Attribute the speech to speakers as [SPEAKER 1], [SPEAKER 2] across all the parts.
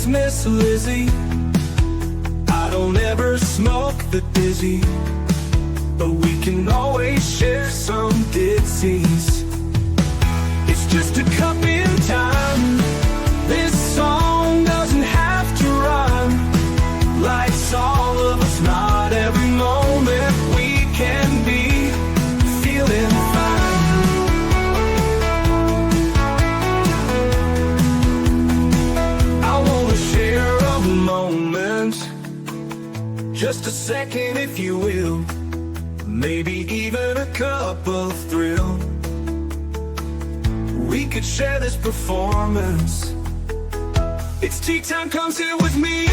[SPEAKER 1] is Miss Lizzie. I don't ever smoke the dizzy, but we can always share some ditzies. It's just a cup in time. This song doesn't have to rhyme. Life's all of us, not every moment we can be feeling fine. I wanna share a moment, just a second if you will, maybe even a cup of thrill. We could share this performance. It's tea time, come sit with me.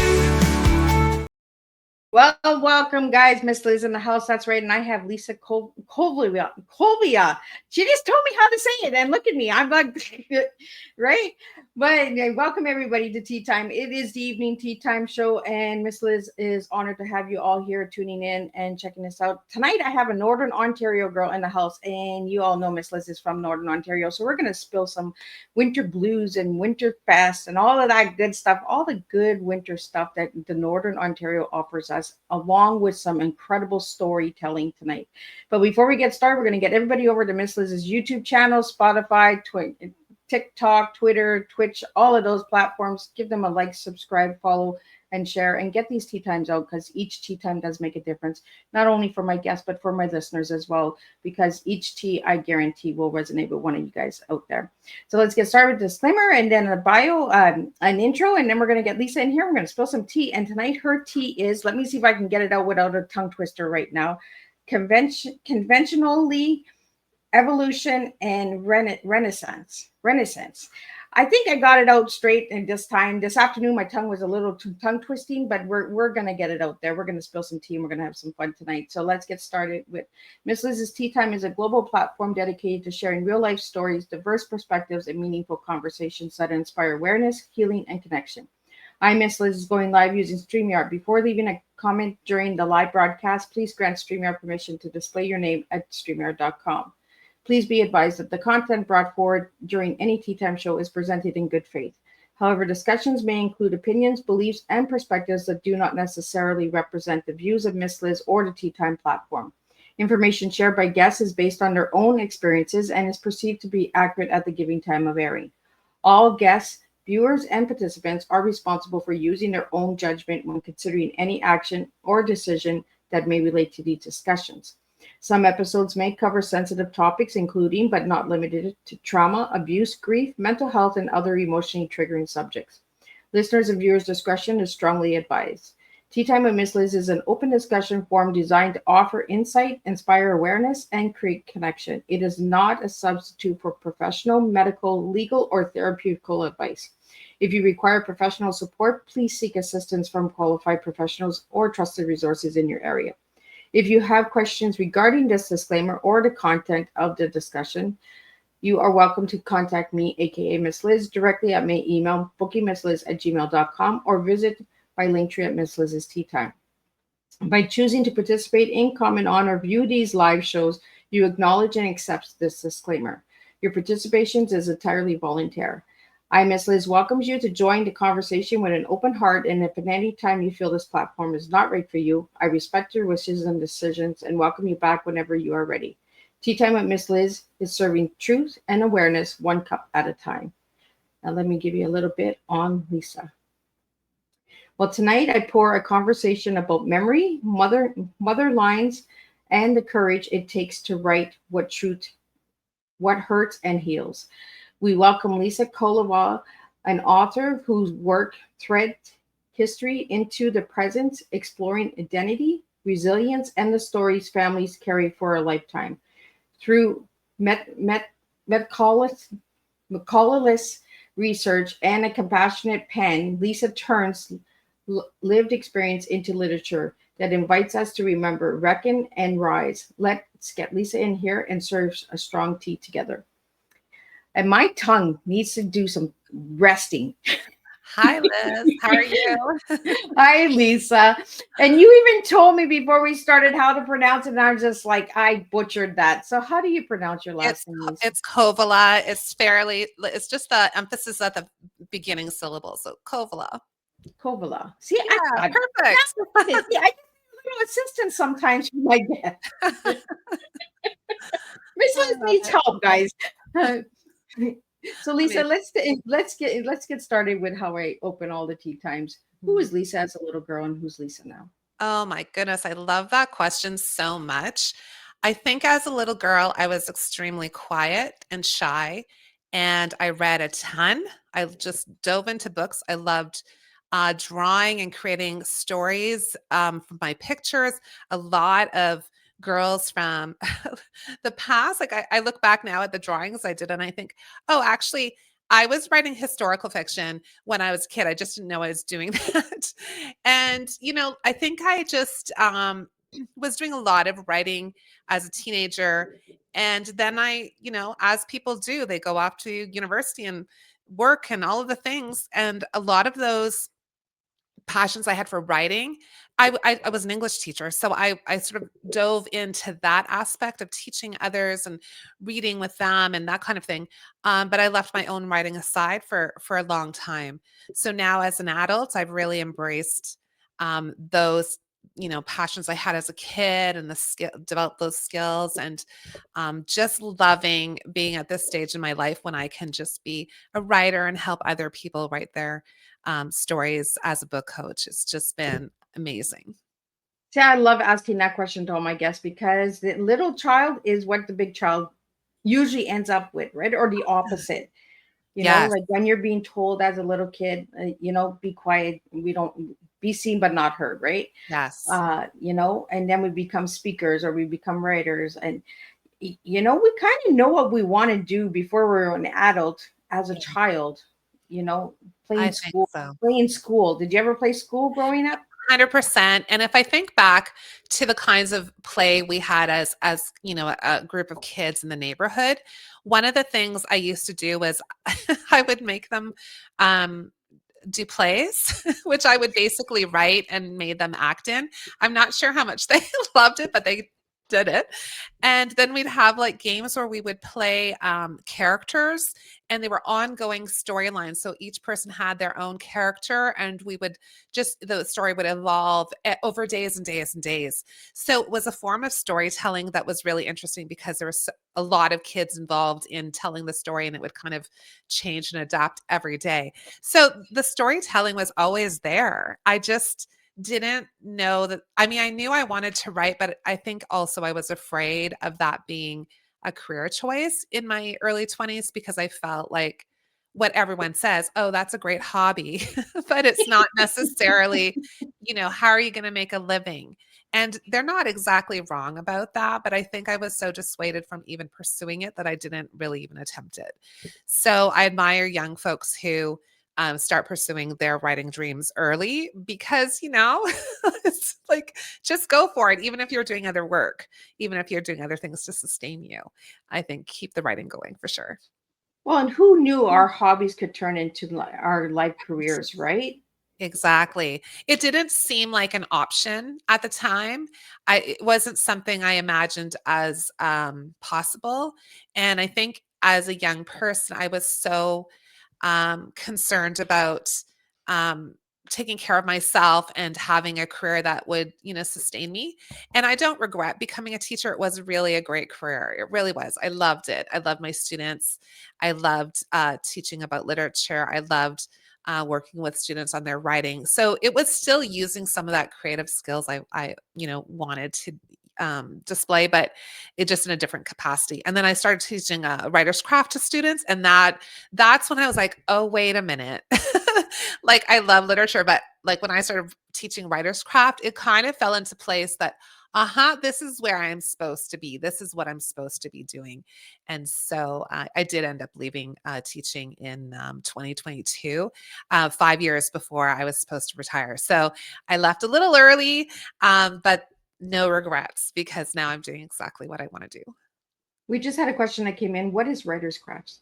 [SPEAKER 2] Well, welcome, guys. Miss Liz in the house. That's right. And I have Liisa Kovala. She just told me how to say it. And look at me. I'm like, right? But welcome, everybody, to Tea Time. It is the evening tea time show. And Miss Liz is honored to have you all here tuning in and checking this out. Tonight, I have a Northern Ontario girl in the house. And you all know Miss Liz is from Northern Ontario. So we're going to spill some winter blues and winter fest and all of that good stuff, all the good winter stuff that the Northern Ontario offers us, along with some incredible storytelling tonight. But before we get started, we're going to get everybody over to Miss Liz's YouTube channel, Spotify, TikTok, Twitter, Twitch, all of those platforms. Give them a like, subscribe, follow, and share, and get these tea times out, because each tea time does make a difference, not only for my guests, but for my listeners as well, because each tea, I guarantee, will resonate with one of you guys out there. So let's get started with disclaimer, and then a bio, an intro, and then we're going to get Liisa in here. We're going to spill some tea, and tonight her tea is, let me see if I can get it out without a tongue twister right now, conventionally evolution and renaissance. I think I got it out straight in this time. This afternoon, my tongue was a little too tongue twisting, but we're going to get it out there. We're going to spill some tea and we're going to have some fun tonight. So let's get started with Miss Liz's Tea Time is a global platform dedicated to sharing real life stories, diverse perspectives, and meaningful conversations that inspire awareness, healing, and connection. I'm Miss Liz is going live using StreamYard. Before leaving a comment during the live broadcast, please grant StreamYard permission to display your name at StreamYard.com. Please be advised that the content brought forward during any Tea Time show is presented in good faith. However, discussions may include opinions, beliefs, and perspectives that do not necessarily represent the views of Miss Liz or the Tea Time platform. Information shared by guests is based on their own experiences and is perceived to be accurate at the giving time of airing. All guests, viewers, and participants are responsible for using their own judgment when considering any action or decision that may relate to these discussions. Some episodes may cover sensitive topics, including but not limited to trauma, abuse, grief, mental health, and other emotionally triggering subjects. Listeners' and viewers' discretion is strongly advised. Tea Time with Miss Liz is an open discussion forum designed to offer insight, inspire awareness, and create connection. It is not a substitute for professional, medical, legal, or therapeutical advice. If you require professional support, please seek assistance from qualified professionals or trusted resources in your area. If you have questions regarding this disclaimer or the content of the discussion, you are welcome to contact me, aka Miss Liz, directly at my email, bookingmissliz@gmail.com, or visit my linktree at Miss Liz's Tea Time. By choosing to participate in, comment on, or view these live shows, you acknowledge and accept this disclaimer. Your participation is entirely voluntary. I, Miss Liz, welcomes you to join the conversation with an open heart, and if at any time you feel this platform is not right for you, I respect your wishes and decisions and welcome you back whenever you are ready. Tea Time with Miss Liz is serving truth and awareness one cup at a time. Now let me give you a little bit on Liisa. Well, tonight I pour a conversation about memory, mother lines, and the courage it takes to write what hurts and heals. We welcome Liisa Kovala, an author whose work threads history into the present, exploring identity, resilience, and the stories families carry for a lifetime. Through meticulous research and a compassionate pen, Liisa turns lived experience into literature that invites us to remember, reckon, and rise. Let's get Liisa in here and serve a strong tea together. And my tongue needs to do some resting.
[SPEAKER 3] Hi, Liz. How are you?
[SPEAKER 2] Hi, Liisa. And you even told me before we started how to pronounce it, and I'm just like, I butchered that. So how do you pronounce your last name?
[SPEAKER 3] It's Kovala. It's just the emphasis at the beginning syllable. So Kovala.
[SPEAKER 2] Kovala. See, I
[SPEAKER 3] Yeah,
[SPEAKER 2] got it.
[SPEAKER 3] perfect.
[SPEAKER 2] Yeah, see, I get a little assistance sometimes from my guests. Miss
[SPEAKER 3] I
[SPEAKER 2] Liz
[SPEAKER 3] love
[SPEAKER 2] needs
[SPEAKER 3] it.
[SPEAKER 2] help, guys. So
[SPEAKER 3] I
[SPEAKER 2] Lisa, let's get started with how I open all the tea times. Who
[SPEAKER 3] mean,
[SPEAKER 2] was Lisa as a little girl and who's Lisa now?
[SPEAKER 3] oh my goodness, I love that question so much. I think as a little girl, I was extremely quiet and shy, and I read a ton. I just dove into books. I loved drawing and creating stories from my pictures. A lot of girls from the past, like I look back now at the drawings I did, and I think, oh, actually, I was writing historical fiction when I was a kid. I just didn't know I was doing that. And, I think I just was doing a lot of writing as a teenager. And then as people do, they go off to university and work and all of the things. And a lot of those passions I had for writing, I was an English teacher, so I sort of dove into that aspect of teaching others and reading with them and that kind of thing. But I left my own writing aside for a long time. So now as an adult, I've really embraced those passions I had as a kid and the skill develop those skills and just loving being at this stage in my life when I can just be a writer and help other people write their stories as a book coach. It's just been amazing.
[SPEAKER 2] See, I love asking that question to all my guests because the little child is what the big child usually ends up with, right? Or the opposite.
[SPEAKER 3] Yes,
[SPEAKER 2] Like when you're being told as a little kid, be quiet. We don't be seen but not heard, right?
[SPEAKER 3] yes.
[SPEAKER 2] And then we become speakers or we become writers. And, we kind of know what we want to do before we're an adult as a
[SPEAKER 3] Yeah,
[SPEAKER 2] child, you know,
[SPEAKER 3] I
[SPEAKER 2] playing
[SPEAKER 3] think
[SPEAKER 2] school,
[SPEAKER 3] so.
[SPEAKER 2] playing school. Did you ever play school growing up?
[SPEAKER 3] 100%. And if I think back to the kinds of play we had as a group of kids in the neighborhood, one of the things I used to do was I would make them um do plays, which I would basically write and made them act in. I'm not sure how much they loved it, but they did it. And then we'd have like games where we would play characters and they were ongoing storylines. So each person had their own character and we would the story would evolve over days and days and days. So it was a form of storytelling that was really interesting because there was a lot of kids involved in telling the story and it would kind of change and adapt every day. So the storytelling was always there. I just didn't know that. I mean, I knew I wanted to write, but I think also I was afraid of that being a career choice in my early 20s because I felt like what everyone says, oh, that's a great hobby, but it's not necessarily, how are you going to make a living? And they're not exactly wrong about that, but I think I was so dissuaded from even pursuing it that I didn't really even attempt it. So I admire young folks who start pursuing their writing dreams early because, it's like just go for it, even if you're doing other work, even if you're doing other things to sustain you. I think keep the writing going for sure.
[SPEAKER 2] Well, and who knew our hobbies could turn into our life careers, right?
[SPEAKER 3] Exactly. It didn't seem like an option at the time. It wasn't something I imagined as possible. And I think as a young person, I was so concerned about um, taking care of myself and having a career that would, sustain me. And I don't regret becoming a teacher. It was really a great career. It really was. I loved it. I loved my students. I loved teaching about literature. I loved working with students on their writing. So it was still using some of that creative skills I wanted to display, but it just in a different capacity. And then I started teaching writer's craft to students, and that's when I was like, oh, wait a minute. Like I love literature, but like when I started teaching writer's craft, it kind of fell into place that, this is where I'm supposed to be. This is what I'm supposed to be doing. And so I did end up leaving teaching in 2022, 5 years before I was supposed to retire. So I left a little early, but no regrets because now I'm doing exactly what I want to do.
[SPEAKER 2] We just had a question that came in. What is writer's crafts?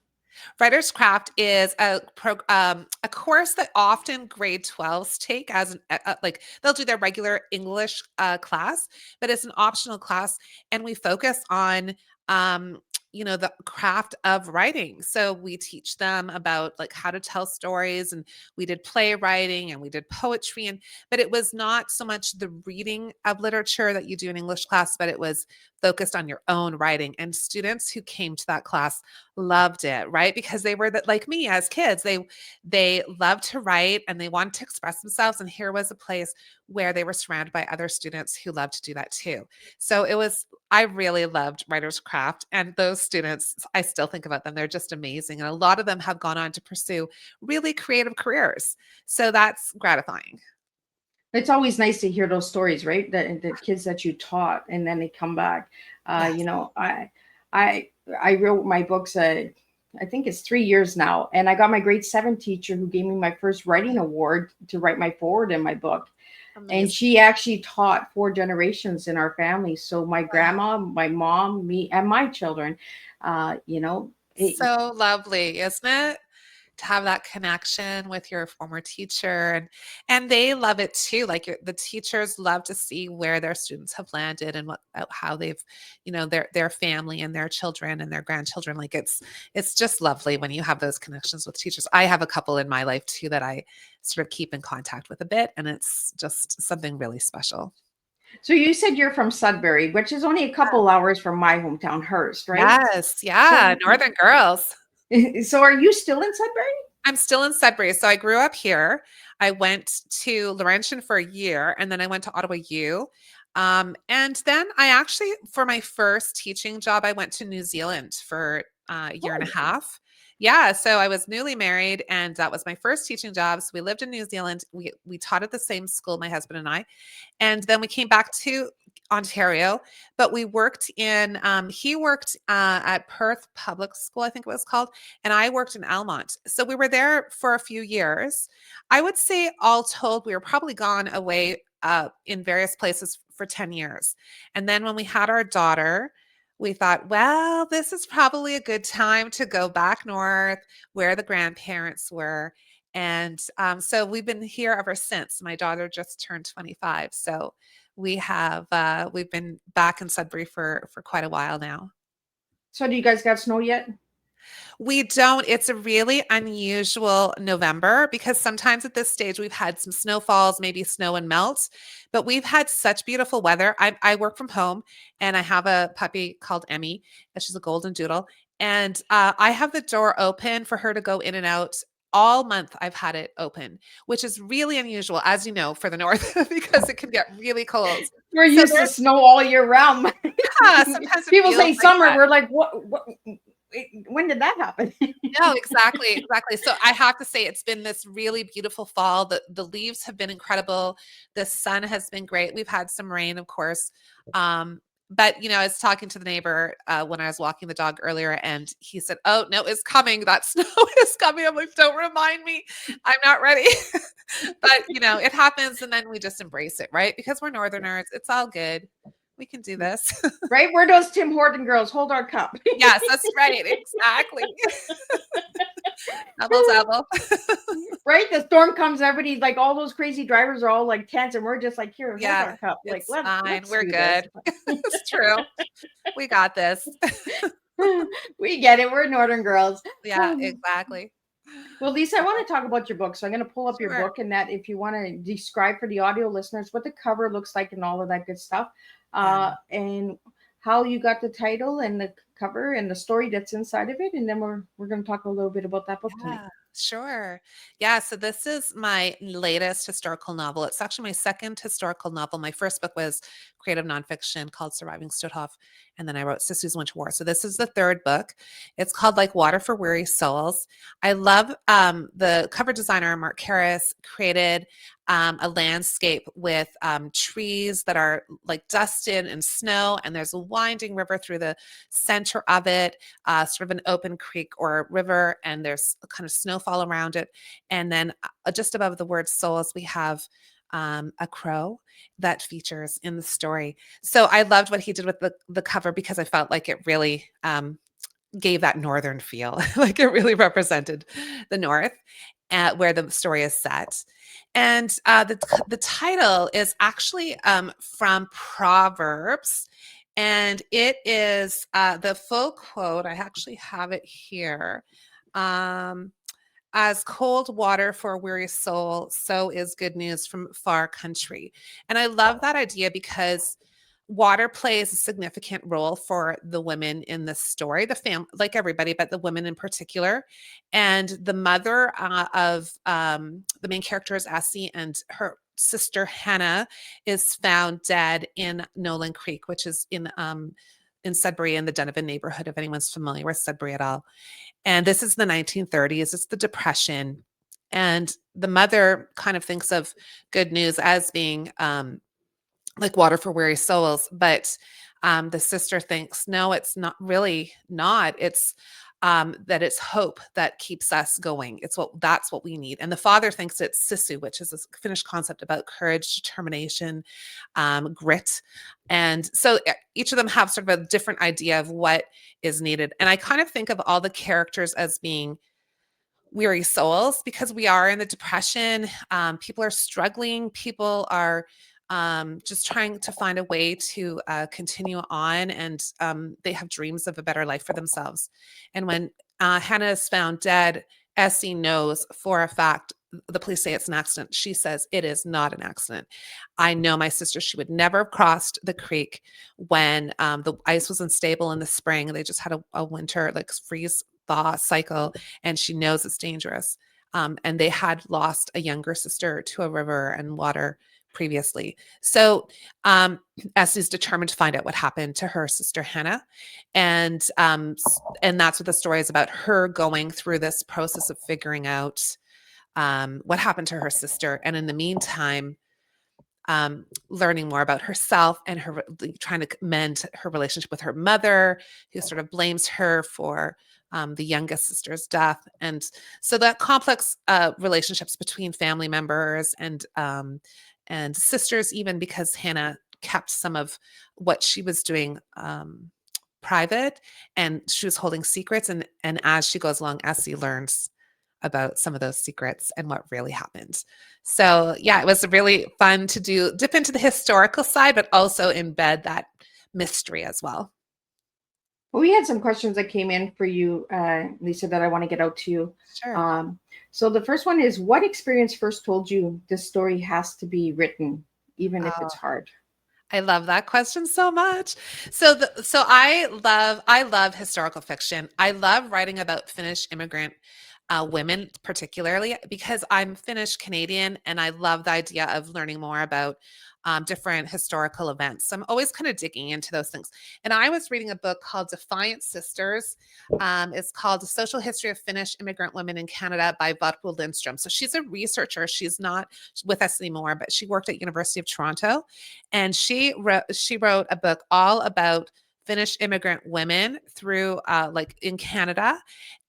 [SPEAKER 3] Writer's Craft is a course that often grade 12s take as like they'll do their regular English class, but it's an optional class, and we focus on the craft of writing. So we teach them about like how to tell stories, and we did playwriting and we did poetry, but it was not so much the reading of literature that you do in English class, but it was focused on your own writing. And students who came to that class loved it, right? Because they were like me as kids. They loved to write and they wanted to express themselves. And here was a place where they were surrounded by other students who loved to do that too. So I really loved writer's craft, and those students, I still think about them. They're just amazing. And a lot of them have gone on to pursue really creative careers. So that's gratifying.
[SPEAKER 2] It's always nice to hear those stories, right? The kids that you taught, and then they come back.
[SPEAKER 3] Yes.
[SPEAKER 2] I wrote my books. I think it's 3 years now, and I got my grade 7 teacher who gave me my first writing award to write my foreword in my book.
[SPEAKER 3] Amazing.
[SPEAKER 2] And she actually taught 4 generations in our family. So my grandma, my mom, me, and my children.
[SPEAKER 3] So lovely, isn't it? To have that connection with your former teacher, and they love it too. Like the teachers love to see where their students have landed and how they've, their family and their children and their grandchildren. Like it's just lovely when you have those connections with teachers. I have a couple in my life too that I sort of keep in contact with a bit, and it's just something really special.
[SPEAKER 2] So you said you're from Sudbury, which is only a couple hours from my hometown, Hearst, right?
[SPEAKER 3] Yes, yeah, Northern girls.
[SPEAKER 2] So are you still in Sudbury?
[SPEAKER 3] I'm still in Sudbury. So I grew up here. I went to Laurentian for a year, and then I went to Ottawa U. And then I actually, for my first teaching job, I went to New Zealand for a year and a half. Yeah, so I was newly married, and that was my first teaching job. So we lived in New Zealand. We taught at the same school, my husband and I, and then we came back to Ontario. But we worked he worked at Perth Public School, I think it was called, and I worked in Almont. So we were there for a few years. I would say all told, we were probably gone away in various places for 10 years. And then when we had our daughter, we thought, well, this is probably a good time to go back north where the grandparents were. And so we've been here ever since. My daughter just turned 25. So we've been back in Sudbury for quite a while now.
[SPEAKER 2] So do you guys got snow yet?
[SPEAKER 3] We don't. It's a really unusual November because sometimes at this stage we've had some snowfalls, maybe snow and melt, but we've had such beautiful weather. I work from home, and I have a puppy called Emmy, and she's a golden doodle. And I have the door open for her to go in and out. All month I've had it open, which is really unusual, as you know, for the north because it can get really cold.
[SPEAKER 2] We're used to snow all year round.
[SPEAKER 3] Yeah, sometimes
[SPEAKER 2] people say
[SPEAKER 3] like
[SPEAKER 2] summer.
[SPEAKER 3] that.
[SPEAKER 2] We're like, what? When did that happen?
[SPEAKER 3] No, exactly. So I have to say it's been this really beautiful fall. The leaves have been incredible. The sun has been great. We've had some rain, of course. But I was talking to the neighbor when I was walking the dog earlier, and he said, "Oh, no, it's coming. That snow is coming." I'm like, "Don't remind me. I'm not ready." But it happens, and then we just embrace it, right? Because we're Northerners. It's all good. We can do this.
[SPEAKER 2] Right? We're those Tim Horton girls. Hold our cup.
[SPEAKER 3] Yes, that's right. Exactly. Double, double.
[SPEAKER 2] Right? The storm comes, everybody's like, all those crazy drivers are all like tense, and we're just like, here, hold
[SPEAKER 3] Yeah,
[SPEAKER 2] our cup. Like,
[SPEAKER 3] it's fine.
[SPEAKER 2] let's
[SPEAKER 3] We're
[SPEAKER 2] do
[SPEAKER 3] good. It's true. We got this.
[SPEAKER 2] this. We get it. We're Northern girls.
[SPEAKER 3] Yeah, exactly.
[SPEAKER 2] Well, Lisa, I want to talk about your book. So I'm going to pull up your
[SPEAKER 3] Sure.
[SPEAKER 2] book, and that if you want to describe for the audio listeners what the cover looks like and all of that good stuff, and how you got the title and the cover and the story that's inside of it. And then we're going to talk a little bit about that book tonight.
[SPEAKER 3] Yeah, sure. Yeah, so this is my latest historical novel. It's actually my second historical novel. My first book was creative nonfiction called Surviving Stutthof, and then I wrote Sisters Went to War. So this is the third book. It's called Like Water for Weary Souls. I love the cover designer, Mark Karras, created a landscape with trees that are like dusted in snow, and there's a winding river through the center of it, sort of an open creek or river, and there's a kind of snowfall around it. And then just above the word souls, we have a crow that features in the story. So I loved what he did with the cover because I felt like it really gave that northern feel, like it really represented the north, where the story is set. And the title is actually from Proverbs. And it is the full quote. I actually have it here. As cold water for a weary soul, so is good news from far country. And I love that idea because water plays a significant role for the women in this story, the fam, like everybody, but the women in particular. And the mother of the main character is Essie, and her sister Hannah is found dead in Nolan Creek, which is in Sudbury, in the Donovan neighborhood, if anyone's familiar with Sudbury at all. And this is the 1930s. It's the Depression. And the mother kind of thinks of good news as being like water for weary souls. But the sister thinks, no, it's not really not. It's that it's hope that keeps us going. That's what we need. And the father thinks it's sisu, which is a Finnish concept about courage, determination, grit. And so each of them have sort of a different idea of what is needed. And I kind of think of all the characters as being weary souls because we are in the Depression. People are struggling. People are just trying to find a way to continue on, and they have dreams of a better life for themselves. And when Hannah is found dead, Essie knows for a fact, the police say it's an accident. She says it is not an accident. I know my sister, she would never have crossed the creek when the ice was unstable in the spring. They just had a winter, like freeze thaw cycle, and she knows it's dangerous. And they had lost a younger sister to a river and water previously. So Essie's determined to find out what happened to her sister Hannah. And that's what the story is about, her going through this process of figuring out what happened to her sister. And in the meantime, learning more about herself and her trying to mend her relationship with her mother, who sort of blames her for the youngest sister's death. And so that complex relationships between family members and sisters, even because Hannah kept some of what she was doing private, and she was holding secrets. And as she goes along, Essie learns about some of those secrets and what really happened. So yeah, it was really fun to dip into the historical side, but also embed that mystery as well.
[SPEAKER 2] Well, we had some questions that came in for you, Lisa, that I want to get out to you.
[SPEAKER 3] Sure.
[SPEAKER 2] So the first one is, what experience first told you this story has to be written, even if it's hard?
[SPEAKER 3] I love that question so much. So I love historical fiction. I love writing about Finnish immigrant women, particularly because I'm Finnish Canadian, and I love the idea of learning more about different historical events. So I'm always kind of digging into those things. And I was reading a book called Defiant Sisters. It's called A Social History of Finnish Immigrant Women in Canada by Vatwu Lindstrom. So she's a researcher. She's not with us anymore, but she worked at University of Toronto, and she wrote a book all about Finnish immigrant women through like in Canada.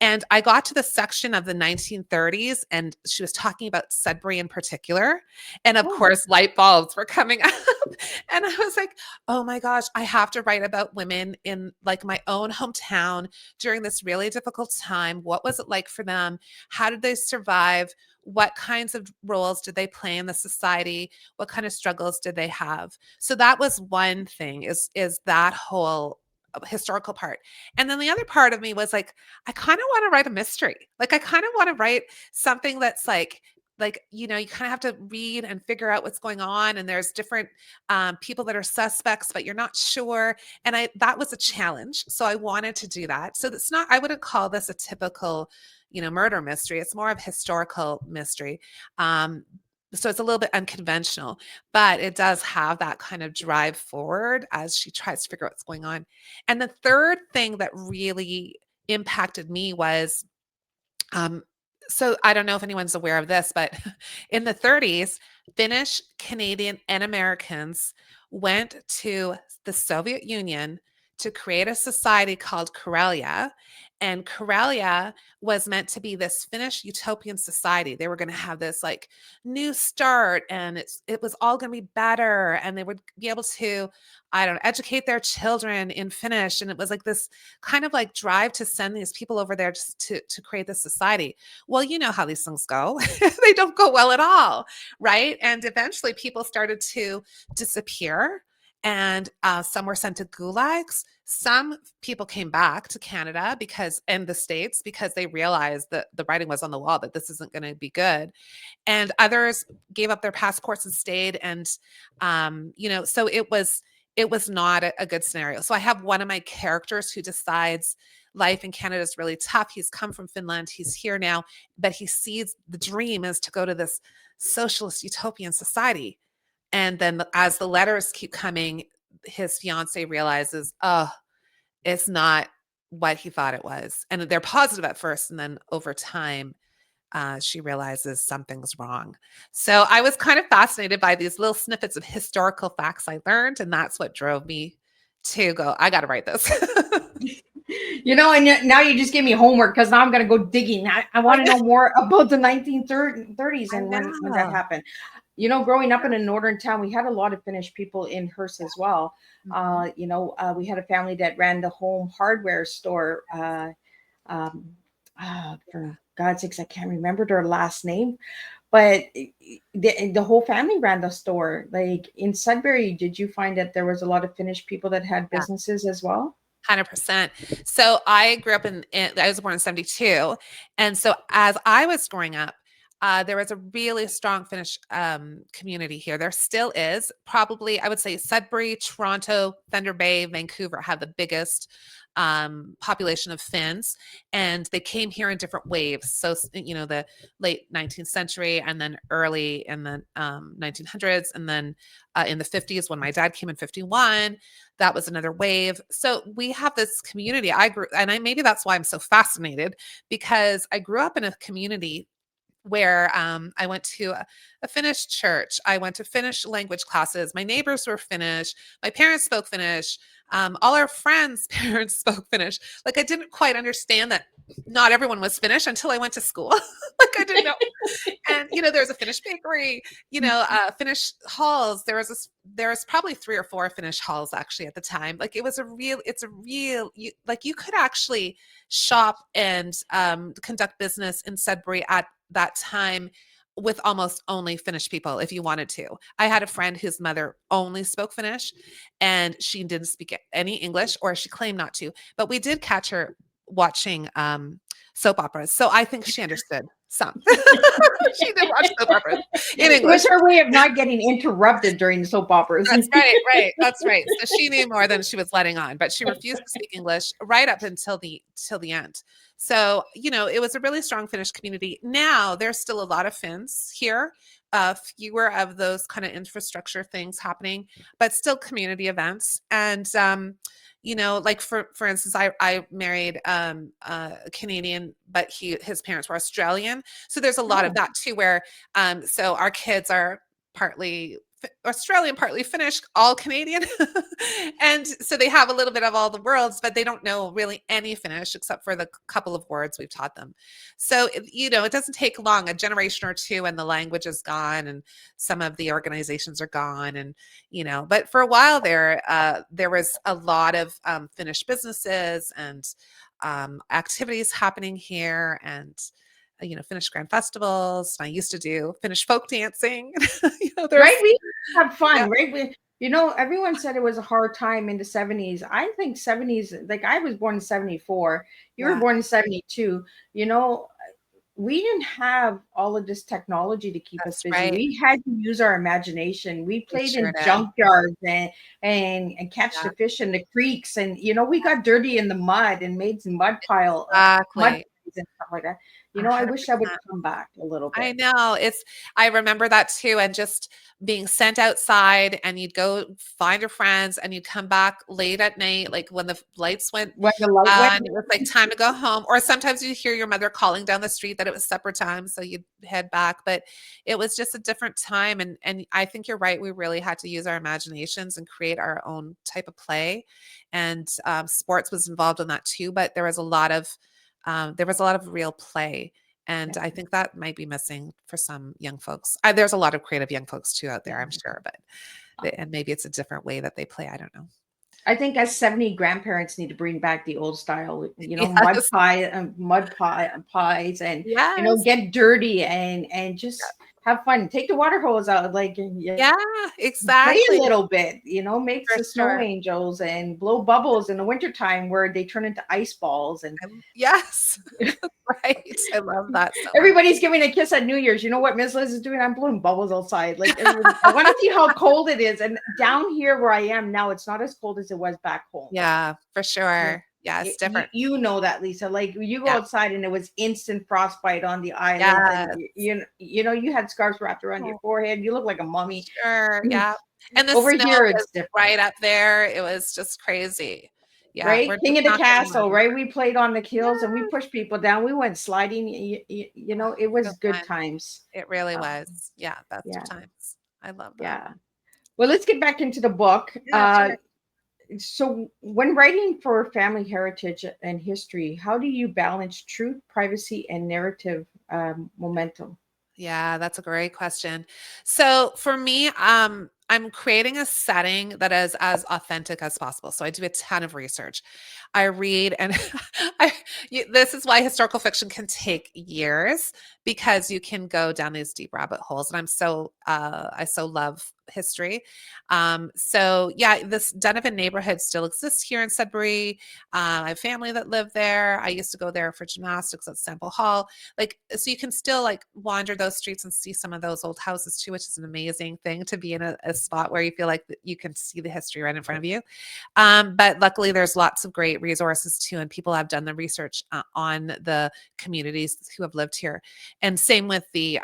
[SPEAKER 3] And I got to the section of the 1930s, and she was talking about Sudbury in particular. And of course, light bulbs were coming up. And I was like, oh my gosh, I have to write about women in like my own hometown during this really difficult time. What was it like for them? How did they survive? What kinds of roles did they play in the society? What kind of struggles did they have? So that was one thing, is that whole historical part. And then the other part of me was like, I kind of want to write a mystery. Like I kind of want to write something that's like, you know, you kind of have to read and figure out what's going on, and there's different people that are suspects, but you're not sure. And that was a challenge, so I wanted to do that. So it's not, I wouldn't call this a typical, you know, murder mystery. It's more of historical mystery. So it's a little bit unconventional, but it does have that kind of drive forward as she tries to figure out what's going on. And the third thing that really impacted me was, so I don't know if anyone's aware of this, but in the 30s, Finnish, Canadian, and Americans went to the Soviet Union to create a society called Karelia. And Karelia was meant to be this Finnish utopian society. They were going to have this like new start, and it was all going to be better, and they would be able to, I don't know, educate their children in Finnish. And it was like this kind of like drive to send these people over there just to create this society. Well, you know how these things go. They don't go well at all, right? And eventually people started to disappear. and some were sent to gulags. Some people came back to Canada and the States because they realized that the writing was on the wall that this isn't going to be good. And others gave up their passports and stayed. And, so it was not a good scenario. So I have one of my characters who decides life in Canada is really tough. He's come from Finland. He's here now, but he sees the dream is to go to this socialist utopian society. And then as the letters keep coming, his fiance realizes, oh, it's not what he thought it was. And they're positive at first. And then over time, she realizes something's wrong. So I was kind of fascinated by these little snippets of historical facts I learned. And that's what drove me to go, I got to write this.
[SPEAKER 2] And now you just gave me homework because now I'm going to go digging. I want to know more about the 1930s and when that happened. Growing up in a northern town, we had a lot of Finnish people in Hearst as well. We had a family that ran the home hardware store. For God's sakes, I can't remember their last name, but the whole family ran the store. Like in Sudbury, did you find that there was a lot of Finnish people that had businesses as well?
[SPEAKER 3] 100%. So I grew up I was born in 72. And so as I was growing up, there was a really strong Finnish community here. There still is. Probably, I would say Sudbury, Toronto, Thunder Bay, Vancouver have the biggest population of Finns, and they came here in different waves. So, the late 19th century, and then early in the 1900s, and then in the 50s when my dad came in 51, that was another wave. So we have this community. Maybe that's why I'm so fascinated, because I grew up in a community where I went to a Finnish church. I went to Finnish language classes. My neighbors were Finnish. My parents spoke Finnish. All our friends' parents spoke Finnish. Like, I didn't quite understand that not everyone was Finnish until I went to school. Like, I didn't know. And, there was a Finnish bakery, Finnish halls. There was probably 3 or 4 Finnish halls actually at the time. Like, you could actually shop and conduct business in Sudbury at that time with almost only Finnish people if you wanted to. I had a friend whose mother only spoke Finnish and she didn't speak any English, or she claimed not to, but we did catch her watching soap operas. So I think she understood some. She did watch soap operas in English.
[SPEAKER 2] It was her way of not getting interrupted during the soap operas.
[SPEAKER 3] That's right. That's right. So she knew more than she was letting on, but she refused to speak English right up until the end. So, it was a really strong Finnish community. Now there's still a lot of Finns here, fewer of those kind of infrastructure things happening, but still community events. And, like for instance, I married a Canadian, but his parents were Australian. So there's a lot of that too, where so our kids are partly Australian, partly Finnish, all Canadian. And so they have a little bit of all the worlds, but they don't know really any Finnish except for the couple of words we've taught them. So, it doesn't take long, a generation or two, and the language is gone and some of the organizations are gone. And, but for a while there was a lot of Finnish businesses and activities happening here, and Finnish grand festivals. I used to do Finnish folk dancing.
[SPEAKER 2] Right? We have fun, right? Everyone said it was a hard time in the 70s. I think 70s, like I was born in 74. You were born in 72. We didn't have all of this technology to keep us busy.
[SPEAKER 3] Right.
[SPEAKER 2] We had to use our imagination. We played in junkyards and catch the fish in the creeks. And, we got dirty in the mud and made some mud piles and stuff like that.
[SPEAKER 3] 100%.
[SPEAKER 2] I wish I would come back a little bit.
[SPEAKER 3] I know. I remember that too. And just being sent outside, and you'd go find your friends and you'd come back late at night, like when the lights went on, it was like time to go home. Or sometimes you'd hear your mother calling down the street that it was supper time. So you'd head back, but it was just a different time. And I think you're right. We really had to use our imaginations and create our own type of play. And sports was involved in that too, but there was a lot of real play. And I think that might be missing for some young folks. There's a lot of creative young folks too out there, I'm sure, and maybe it's a different way that they play. I don't know.
[SPEAKER 2] I think as 70 grandparents need to bring back the old style, mud pies and, get dirty and just have fun. Take the water hose out, like
[SPEAKER 3] Yeah,
[SPEAKER 2] play a
[SPEAKER 3] exactly.
[SPEAKER 2] little bit, you know, make
[SPEAKER 3] For
[SPEAKER 2] the snow
[SPEAKER 3] sure.
[SPEAKER 2] angels and blow bubbles in the wintertime where they turn into ice balls and
[SPEAKER 3] Yes. Right. I love that so much.
[SPEAKER 2] everybody's giving a kiss at New Year's. You know what Miss Liz is doing? I'm blowing bubbles outside. Like everybody, I want to see how cold it is. And down here where I am now, it's not as cold as it was back home.
[SPEAKER 3] Yeah, for
[SPEAKER 2] Yeah.
[SPEAKER 3] sure. Yeah, it's
[SPEAKER 2] You,
[SPEAKER 3] different.
[SPEAKER 2] you know that, Lisa. Like you go
[SPEAKER 3] Yeah.
[SPEAKER 2] outside and it was instant frostbite on the eyelids, and
[SPEAKER 3] Yes.
[SPEAKER 2] you know you had scarves wrapped around your
[SPEAKER 3] Oh,
[SPEAKER 2] forehead. You look like a mummy.
[SPEAKER 3] sure. Yeah. And the
[SPEAKER 2] Over
[SPEAKER 3] snow
[SPEAKER 2] here,
[SPEAKER 3] was
[SPEAKER 2] it's different.
[SPEAKER 3] right up there. It was just crazy. Yeah,
[SPEAKER 2] Right?
[SPEAKER 3] we're
[SPEAKER 2] King
[SPEAKER 3] just
[SPEAKER 2] of the
[SPEAKER 3] not getting one
[SPEAKER 2] Castle,
[SPEAKER 3] anymore.
[SPEAKER 2] right? We played on the hills and we
[SPEAKER 3] Yes.
[SPEAKER 2] pushed people down. We went sliding. You know, it
[SPEAKER 3] So
[SPEAKER 2] was good
[SPEAKER 3] fun.
[SPEAKER 2] times.
[SPEAKER 3] It really
[SPEAKER 2] Um,
[SPEAKER 3] was. Yeah, best of
[SPEAKER 2] yeah,
[SPEAKER 3] times. I love that.
[SPEAKER 2] yeah. Well, let's get back into the book.
[SPEAKER 3] Yeah, sure.
[SPEAKER 2] So, when writing for family heritage and history, how do you balance truth, privacy, and narrative momentum?
[SPEAKER 3] Yeah, that's a great question. So for me, I'm creating a setting that is as authentic as possible. So I do a ton of research. I read, and this is why historical fiction can take years because you can go down these deep rabbit holes. And I so love history. So yeah, this Donovan neighborhood still exists here in Sudbury. I have family that live there. I used to go there for gymnastics at Sample Hall. Like, so you can still like wander those streets and see some of those old houses too, which is an amazing thing to be in a spot where you feel like you can see the history right in front of you. But luckily there's lots of great resources too, and people have done the research on the communities who have lived here. And same with the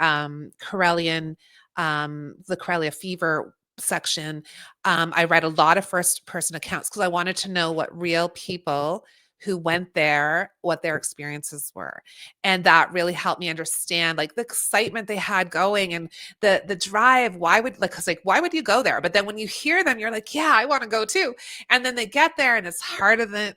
[SPEAKER 3] the Corellia fever section. I read a lot of first person accounts because I wanted to know what real people who went there, what their experiences were. And that really helped me understand like the excitement they had going and the drive. Why would like, cause like, why would you go there? But then when you hear them, you're like, yeah, I want to go too. And then they get there and it's harder than,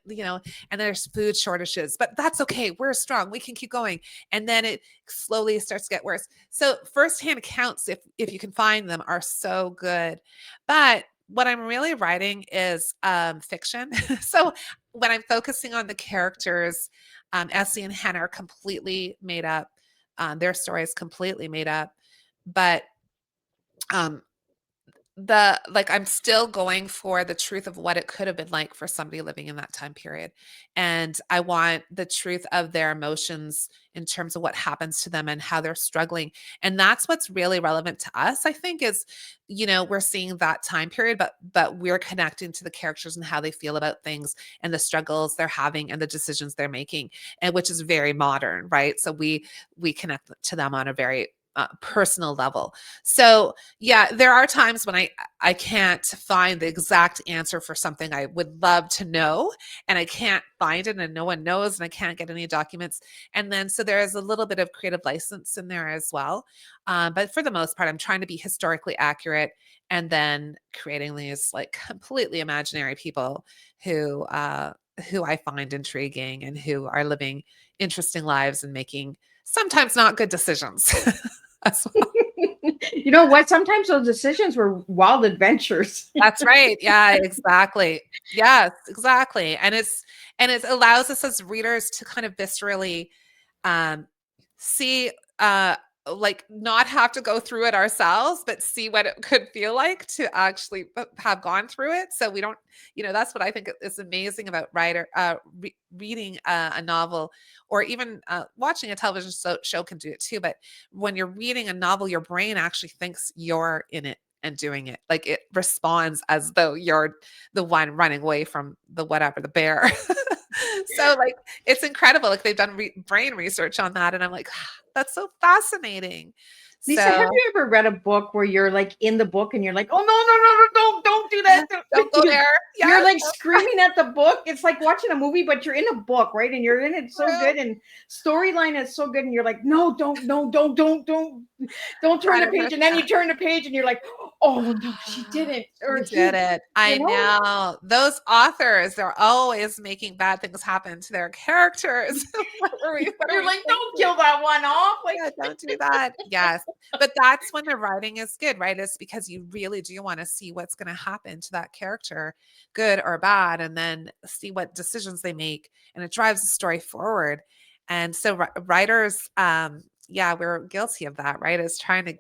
[SPEAKER 3] and there's food shortages, but that's okay. We're strong. We can keep going. And then it slowly starts to get worse. So firsthand accounts, if you can find them, are so good. But what I'm really writing is fiction. So when I'm focusing on the characters, Essie and Hannah are completely made up. Their story is completely made up. But um, I'm still going for the truth of what it could have been like for somebody living in that time period. And I want the truth of their emotions in terms of what happens to them and how they're struggling. And that's what's really relevant to us, I think, is, we're seeing that time period, but we're connecting to the characters and how they feel about things and the struggles they're having and the decisions they're making, and which is very modern, right? So we connect to them on a very personal level. So yeah, there are times when I can't find the exact answer for something I would love to know, and I can't find it, and no one knows, and I can't get any documents. And then so there is a little bit of creative license in there as well. But for the most part, I'm trying to be historically accurate, and then creating these like completely imaginary people who I find intriguing and who are living interesting lives and making sometimes not good decisions as well.
[SPEAKER 2] You know what? Sometimes those decisions were wild adventures.
[SPEAKER 3] That's right. Yeah, exactly. Yes, exactly. And it allows us as readers to kind of viscerally um see like not have to go through it ourselves, but see what it could feel like to actually have gone through it. So we don't, that's what I think is amazing about reading a novel, or even watching a television show can do it too. But when you're reading a novel, your brain actually thinks you're in it and doing it. Like it responds as though you're the one running away from the bear. So like it's incredible. Like they've done brain research on that, and I'm like, that's so fascinating.
[SPEAKER 2] Lisa, have
[SPEAKER 3] So
[SPEAKER 2] you ever read a book where you're like in the book and you're like, oh no, no, no, no, don't do that.
[SPEAKER 3] don't go there.
[SPEAKER 2] You're
[SPEAKER 3] Yes,
[SPEAKER 2] like screaming at the book. It's like watching a movie, but you're in a book, right? And you're in it so
[SPEAKER 3] true.
[SPEAKER 2] good, and storyline is so good, and you're like, no, don't turn the page. And then
[SPEAKER 3] 100%.
[SPEAKER 2] you turn the page and you're like, oh no, she didn't. Or
[SPEAKER 3] You did it. I
[SPEAKER 2] you know,
[SPEAKER 3] know. Those authors, they're always making bad things happen to their characters. What are
[SPEAKER 2] you're
[SPEAKER 3] we
[SPEAKER 2] like, don't
[SPEAKER 3] thinking?
[SPEAKER 2] kill that one off. Like,
[SPEAKER 3] Yeah, don't do that. Yes. But that's when the writing is good, right? It's because you really do want to see what's going to happen to that character, good or bad, and then see what decisions they make. And it drives the story forward. And so writers, yeah, we're guilty of that, right? Is trying to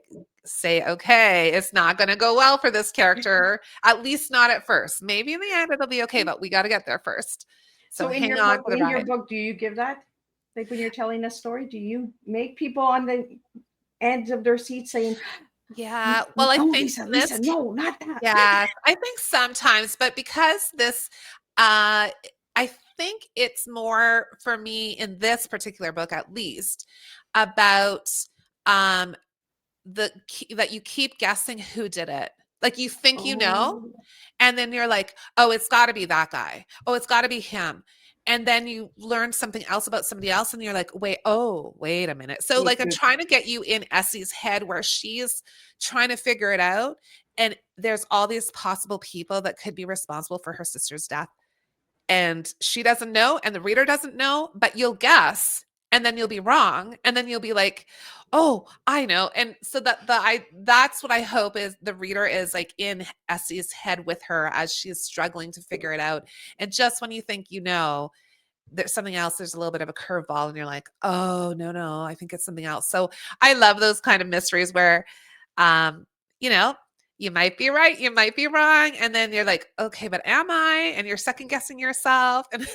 [SPEAKER 3] say, okay, it's not going to go well for this character, at least not at first. Maybe in the end it'll be okay, but we got to get there first. So
[SPEAKER 2] So
[SPEAKER 3] hang on for the
[SPEAKER 2] in your
[SPEAKER 3] ride.
[SPEAKER 2] book, do you give that? Like when you're telling a story, do you make people on the ends of their seats saying,
[SPEAKER 3] Yeah. Well, I
[SPEAKER 2] "No,
[SPEAKER 3] think
[SPEAKER 2] Lisa,
[SPEAKER 3] in
[SPEAKER 2] Lisa,
[SPEAKER 3] this,
[SPEAKER 2] no, not that."
[SPEAKER 3] yeah, I think sometimes, but because this, I think it's more for me in this particular book, at least, about um that you keep guessing who did it. Like you think you know,
[SPEAKER 2] Oh,
[SPEAKER 3] and then you're like, oh, it's got to be that guy. Oh, it's got to be him. And then you learn something else about somebody else, and you're like, wait a minute. So,
[SPEAKER 2] wait,
[SPEAKER 3] like, I'm
[SPEAKER 2] wait.
[SPEAKER 3] trying to get you in Essie's head where she's trying to figure it out. And there's all these possible people that could be responsible for her sister's death. And she doesn't know, and the reader doesn't know, but you'll guess, and then you'll be wrong. And then you'll be like, oh, I know. And so that's what I hope is the reader is like in Essie's head with her as she's struggling to figure it out. And just when you think you know, there's something else, there's a little bit of a curveball, and you're like, oh, no, I think it's something else. So I love those kind of mysteries where um, you know, you might be right, you might be wrong, and then you're like, okay, but am I? And you're second guessing yourself. And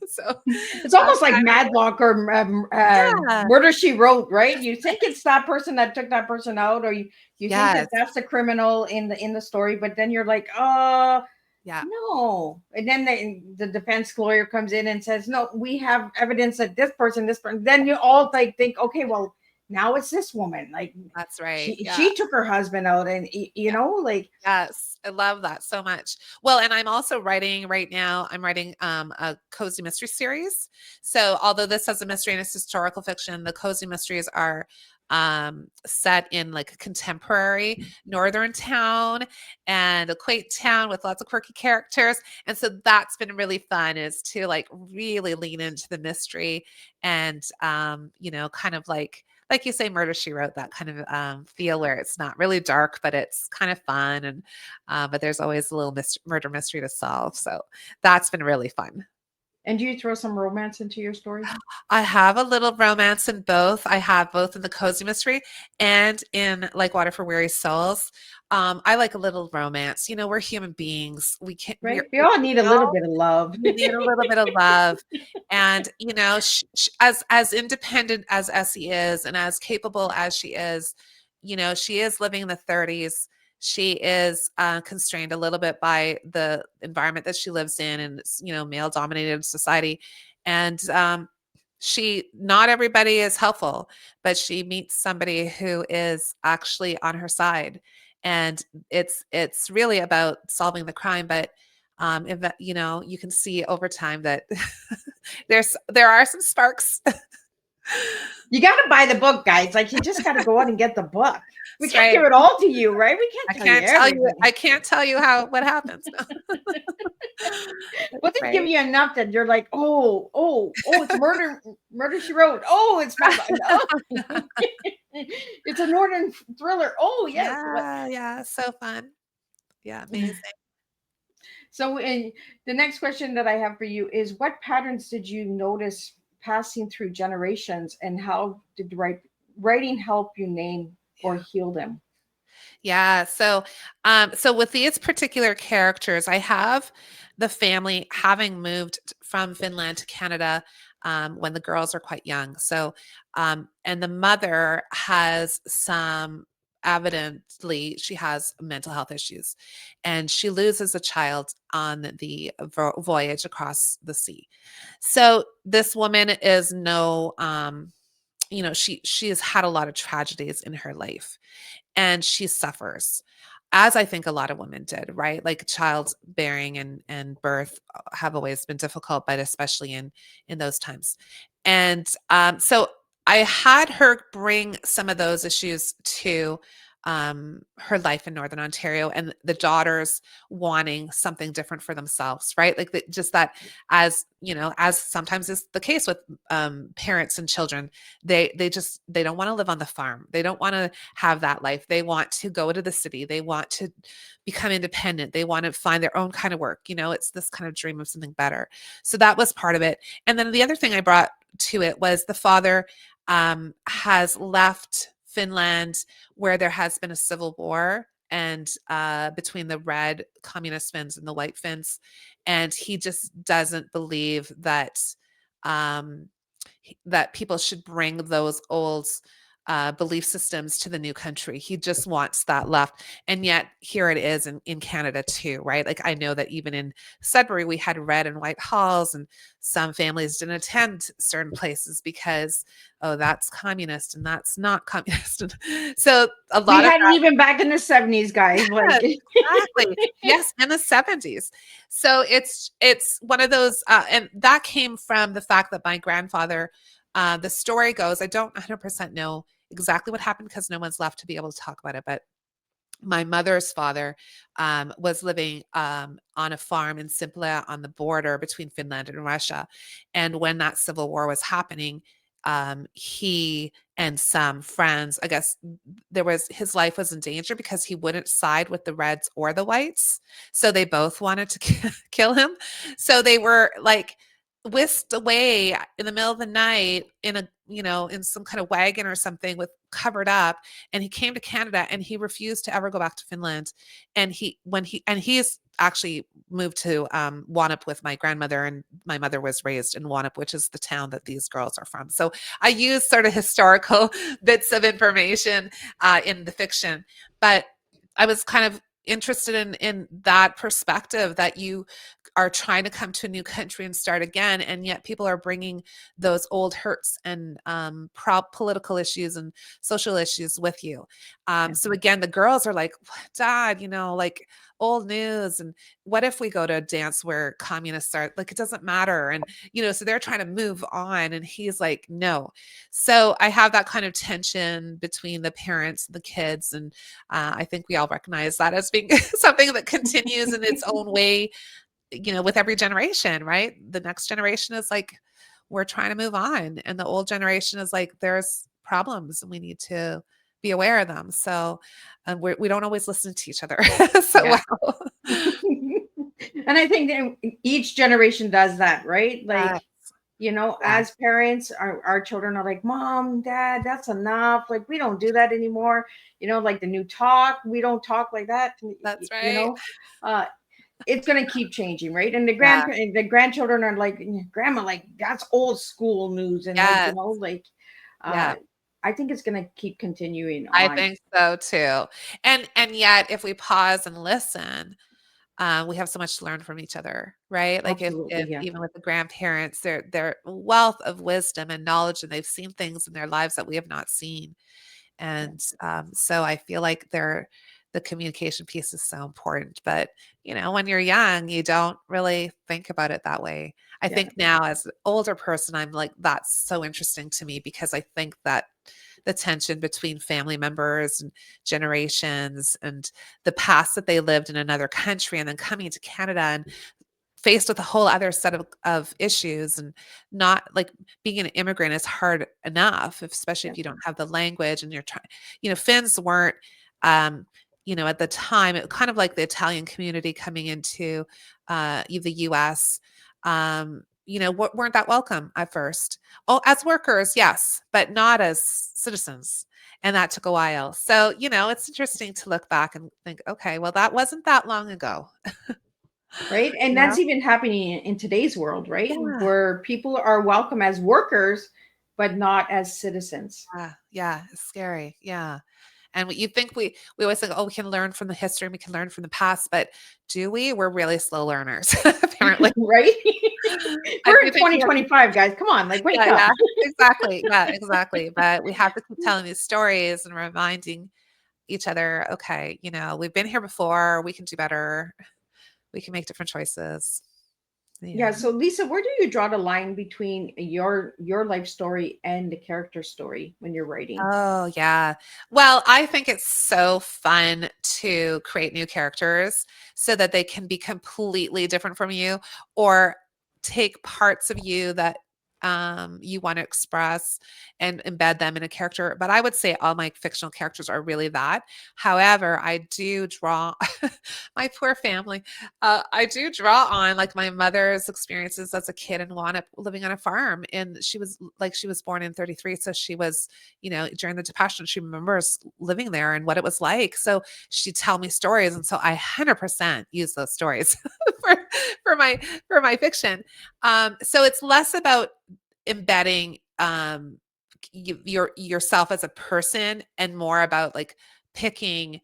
[SPEAKER 3] so
[SPEAKER 2] It's
[SPEAKER 3] that's
[SPEAKER 2] almost like
[SPEAKER 3] kind of,
[SPEAKER 2] Madlock or
[SPEAKER 3] yeah,
[SPEAKER 2] Murder She Wrote, right? You think it's that person that took that person out, or you think that
[SPEAKER 3] yes,
[SPEAKER 2] that's the criminal in the story, but then you're like,
[SPEAKER 3] yeah.
[SPEAKER 2] no. And then the defense lawyer comes in and says, no, we have evidence that this person. Then you all like think, okay, well, now it's this woman. Like
[SPEAKER 3] That's right. Yeah.
[SPEAKER 2] she took her husband out, and you know, like
[SPEAKER 3] Yes, I love that so much. Well, and I'm also writing right now, I'm writing a cozy mystery series. So although this has a mystery and it's historical fiction, the cozy mysteries are set in like a contemporary northern town and a quaint town with lots of quirky characters. And so that's been really fun, is to like really lean into the mystery and kind of like you say, Murder She Wrote, that kind of feel where it's not really dark, but it's kind of fun, and but there's always a little murder mystery to solve. So that's been really fun.
[SPEAKER 2] and do you throw some romance into your stories?
[SPEAKER 3] I have a little romance in both. I have both in the cozy mystery and in Like Water for Weary Souls. I like a little romance. We're human beings. We can't.
[SPEAKER 2] Right? We all need a little bit of love.
[SPEAKER 3] We need a little bit of love. And, as independent as Essie is and as capable as she is living in the 30s. She is constrained a little bit by the environment that she lives in, and it's, male dominated society. And not everybody is helpful, but she meets somebody who is actually on her side. And it's really about solving the crime, but if, you can see over time that there are some sparks.
[SPEAKER 2] You got to buy the book, guys. Like you just got to go out and get the book. We
[SPEAKER 3] That's
[SPEAKER 2] can't
[SPEAKER 3] right.
[SPEAKER 2] give it all to you, right? We
[SPEAKER 3] I
[SPEAKER 2] can't tell you
[SPEAKER 3] can't tell you.
[SPEAKER 2] everything.
[SPEAKER 3] I can't tell you what happens. No.
[SPEAKER 2] We'll just give
[SPEAKER 3] Right.
[SPEAKER 2] you enough that you're like, it's murder she wrote. Oh, it's it's a northern thriller. Oh, yes.
[SPEAKER 3] Yeah, so fun. Yeah, amazing.
[SPEAKER 2] So, and the next question that I have for you is, what patterns did you notice passing through generations, and how did writing help you name or heal them?
[SPEAKER 3] Yeah. So with these particular characters, I have the family having moved from Finland to Canada when the girls are quite young. So, and the mother has evidently, she has mental health issues, and she loses a child on the voyage across the sea. So this woman is she has had a lot of tragedies in her life, and she suffers, as I think a lot of women did, right? Like childbearing and birth have always been difficult, but especially in those times. And so I had her bring some of those issues to her life in Northern Ontario, and the daughters wanting something different for themselves, right? Like just that, as sometimes is the case with parents and children, they don't want to live on the farm. They don't want to have that life. They want to go into the city. They want to become independent. They want to find their own kind of work. It's this kind of dream of something better. So that was part of it. And then the other thing I brought to it was the father has left Finland, where there has been a civil war and between the red communist Finns and the white Finns, and he just doesn't believe that um, that people should bring those old belief systems to the new country. He just wants that left. And yet here it is in Canada too, right? Like I know that even in Sudbury, we had red and white halls, and some families didn't attend certain places because, oh, that's communist and that's not communist. And so a
[SPEAKER 2] We
[SPEAKER 3] lot of
[SPEAKER 2] had it
[SPEAKER 3] that,
[SPEAKER 2] even back in the 70s, guys. Like,
[SPEAKER 3] yes, exactly. Yes, in the 70s. So it's one of those, and that came from the fact that my grandfather, the story goes, I don't 100% know exactly what happened because no one's left to be able to talk about it, but my mother's father was living on a farm in Simple on the border between Finland and Russia. And when that civil war was happening, he and some friends, I guess his life was in danger because he wouldn't side with the Reds or the Whites. So they both wanted to kill him. So they were like whisked away in the middle of the night in a, in some kind of wagon or something with covered up. And he came to Canada and he refused to ever go back to Finland. And he's actually moved to Wanap with my grandmother, and my mother was raised in Wanap, which is the town that these girls are from. So I use sort of historical bits of information in the fiction, but I was kind of interested in that perspective, that you are trying to come to a new country and start again, and yet people are bringing those old hurts and political issues and social issues with you. So again, the girls are like, Dad, like old news, and what if we go to a dance where communists are, like, it doesn't matter, and so they're trying to move on, and he's like, no. So I have that kind of tension between the parents and the kids, and I think we all recognize that as being something that continues in its own way, with every generation, right? The next generation is like, we're trying to move on. And the old generation is like, there's problems and we need to be aware of them. So we don't always listen to each other so
[SPEAKER 2] yeah.
[SPEAKER 3] well.
[SPEAKER 2] And I think that each generation does that, right? Like,
[SPEAKER 3] Yeah.
[SPEAKER 2] as parents, our children are like, Mom, Dad, that's enough. Like, we don't do that anymore. Like the new talk, we don't talk like that.
[SPEAKER 3] That's right.
[SPEAKER 2] Uh, it's going to keep changing, right? And
[SPEAKER 3] Yeah.
[SPEAKER 2] the grandchildren are like, Grandma, like that's old school news, and
[SPEAKER 3] Yes.
[SPEAKER 2] uh,
[SPEAKER 3] Yeah.
[SPEAKER 2] I think it's going to keep continuing
[SPEAKER 3] I
[SPEAKER 2] on.
[SPEAKER 3] think so too. And yet if we pause and listen, we have so much to learn from each other, right? Like
[SPEAKER 2] Absolutely,
[SPEAKER 3] if
[SPEAKER 2] yeah.
[SPEAKER 3] even with the grandparents, their wealth of wisdom and knowledge, and they've seen things in their lives that we have not seen. And so I feel like the communication piece is so important. But when you're young, you don't really think about it that way. I
[SPEAKER 2] Yeah.
[SPEAKER 3] think now as an older person, I'm like, that's so interesting to me, because I think that the tension between family members and generations and the past that they lived in another country and then coming to Canada and faced with a whole other set of issues, and not like being an immigrant is hard enough, especially
[SPEAKER 2] Yeah.
[SPEAKER 3] if you don't have the language and you're trying, Finns weren't, um, at the time, it kind of like the Italian community coming into the US, weren't that welcome at first. Oh, as workers, yes, but not as citizens. And that took a while. So, it's interesting to look back and think, okay, well, that wasn't that long ago.
[SPEAKER 2] Right. And
[SPEAKER 3] Yeah.
[SPEAKER 2] that's even happening in today's world, right?
[SPEAKER 3] Yeah.
[SPEAKER 2] Where people are welcome as workers, but not as citizens.
[SPEAKER 3] Yeah, it's scary. Yeah. And you think we always think, oh, we can learn from the history and we can learn from the past, but do we? We're really slow learners, apparently.
[SPEAKER 2] Right?
[SPEAKER 3] I
[SPEAKER 2] We're
[SPEAKER 3] do
[SPEAKER 2] in
[SPEAKER 3] think
[SPEAKER 2] 2025, guys. Come on, like wake up.
[SPEAKER 3] yeah, exactly. Yeah, exactly. But we have to keep telling these stories and reminding each other, okay, we've been here before, we can do better, we can make different choices.
[SPEAKER 2] Yeah.
[SPEAKER 3] Yeah.
[SPEAKER 2] So Lisa, where do you draw the line between your life story and the character story when you're writing?
[SPEAKER 3] Oh, yeah. Well, I think it's so fun to create new characters so that they can be completely different from you, or take parts of you that you want to express and embed them in a character. But I would say all my fictional characters are really that. However, I do draw my poor family. I do draw on like my mother's experiences as a kid and wound up living on a farm. And she was born in 33. So she was, during the Depression, she remembers living there and what it was like. So she'd tell me stories. And so I 100% use those stories for, for my fiction. So it's less about embedding yourself as a person and more about like picking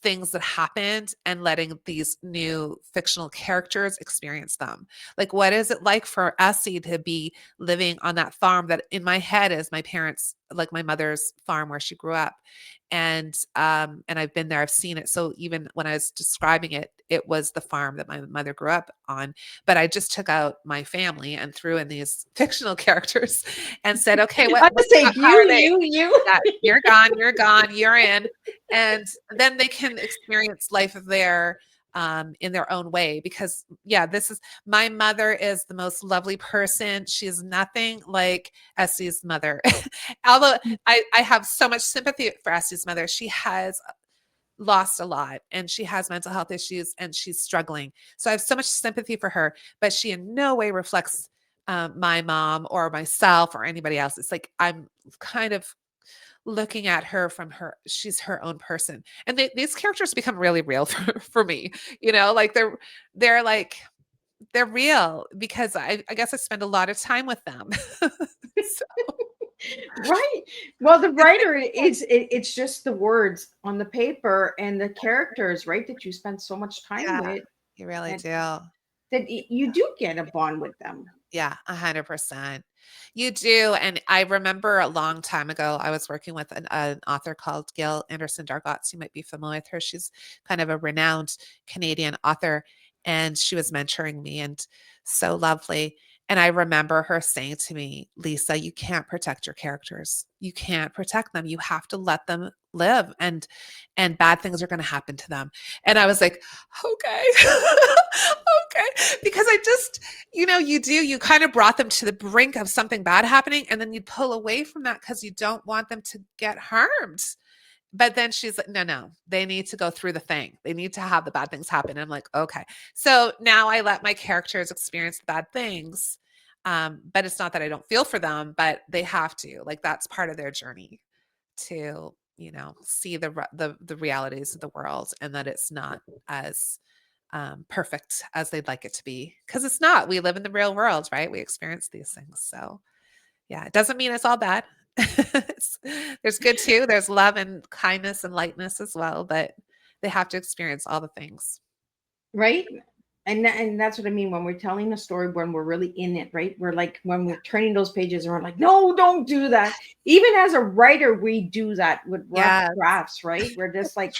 [SPEAKER 3] things that happened and letting these new fictional characters experience them. Like, what is it like for Essie to be living on that farm that in my head is my parents, like my mother's farm where she grew up? And I've been there, I've seen it. So even when I was describing it, it was the farm that my mother grew up on. But I just took out my family and threw in these fictional characters and said, okay,
[SPEAKER 2] I would say
[SPEAKER 3] how are they?
[SPEAKER 2] you.
[SPEAKER 3] Yeah, you're gone, you're in. And then they can experience life there in their own way. Because my mother is the most lovely person. She is nothing like Essie's mother. Although I have so much sympathy for Essie's mother. She has lost a lot and she has mental health issues and she's struggling. So I have so much sympathy for her, but she in no way reflects my mom or myself or anybody else. It's like I'm kind of looking at her from she's her own person. And these characters become really real for me, like they're like, they're real because I guess I spend a lot of time with them. So,
[SPEAKER 2] Right. Well, the writer it's just the words on the paper and the characters, right? That you spend so much time
[SPEAKER 3] yeah,
[SPEAKER 2] with
[SPEAKER 3] you really
[SPEAKER 2] that,
[SPEAKER 3] do.
[SPEAKER 2] you do get a bond with them.
[SPEAKER 3] Yeah, 100%. You do. And I remember a long time ago, I was working with an author called Gail Anderson Dargotts. You might be familiar with her. She's kind of a renowned Canadian author, and she was mentoring me and so lovely. And I remember her saying to me, Lisa, you can't protect your characters. You can't protect them. You have to let them live and bad things are going to happen to them. And I was like, okay. Okay. Because I just, you kind of brought them to the brink of something bad happening and then you pull away from that because you don't want them to get harmed. But then she's like, no, they need to go through the thing. They need to have the bad things happen. And I'm like, okay. So now I let my characters experience the bad things. But it's not that I don't feel for them, but they have to. Like that's part of their journey to, see the realities of the world and that it's not as perfect as they'd like it to be. Because it's not. We live in the real world, right? We experience these things. So yeah, it doesn't mean it's all bad. There's good too. There's love and kindness and lightness as well, but they have to experience all the things.
[SPEAKER 2] Right. And that's what I mean when we're telling a story, when we're really in it, right? We're like, when we're turning those pages and we're like, no, don't do that. Even as a writer, we do that with rough
[SPEAKER 3] Yeah.
[SPEAKER 2] drafts, right? We're just like,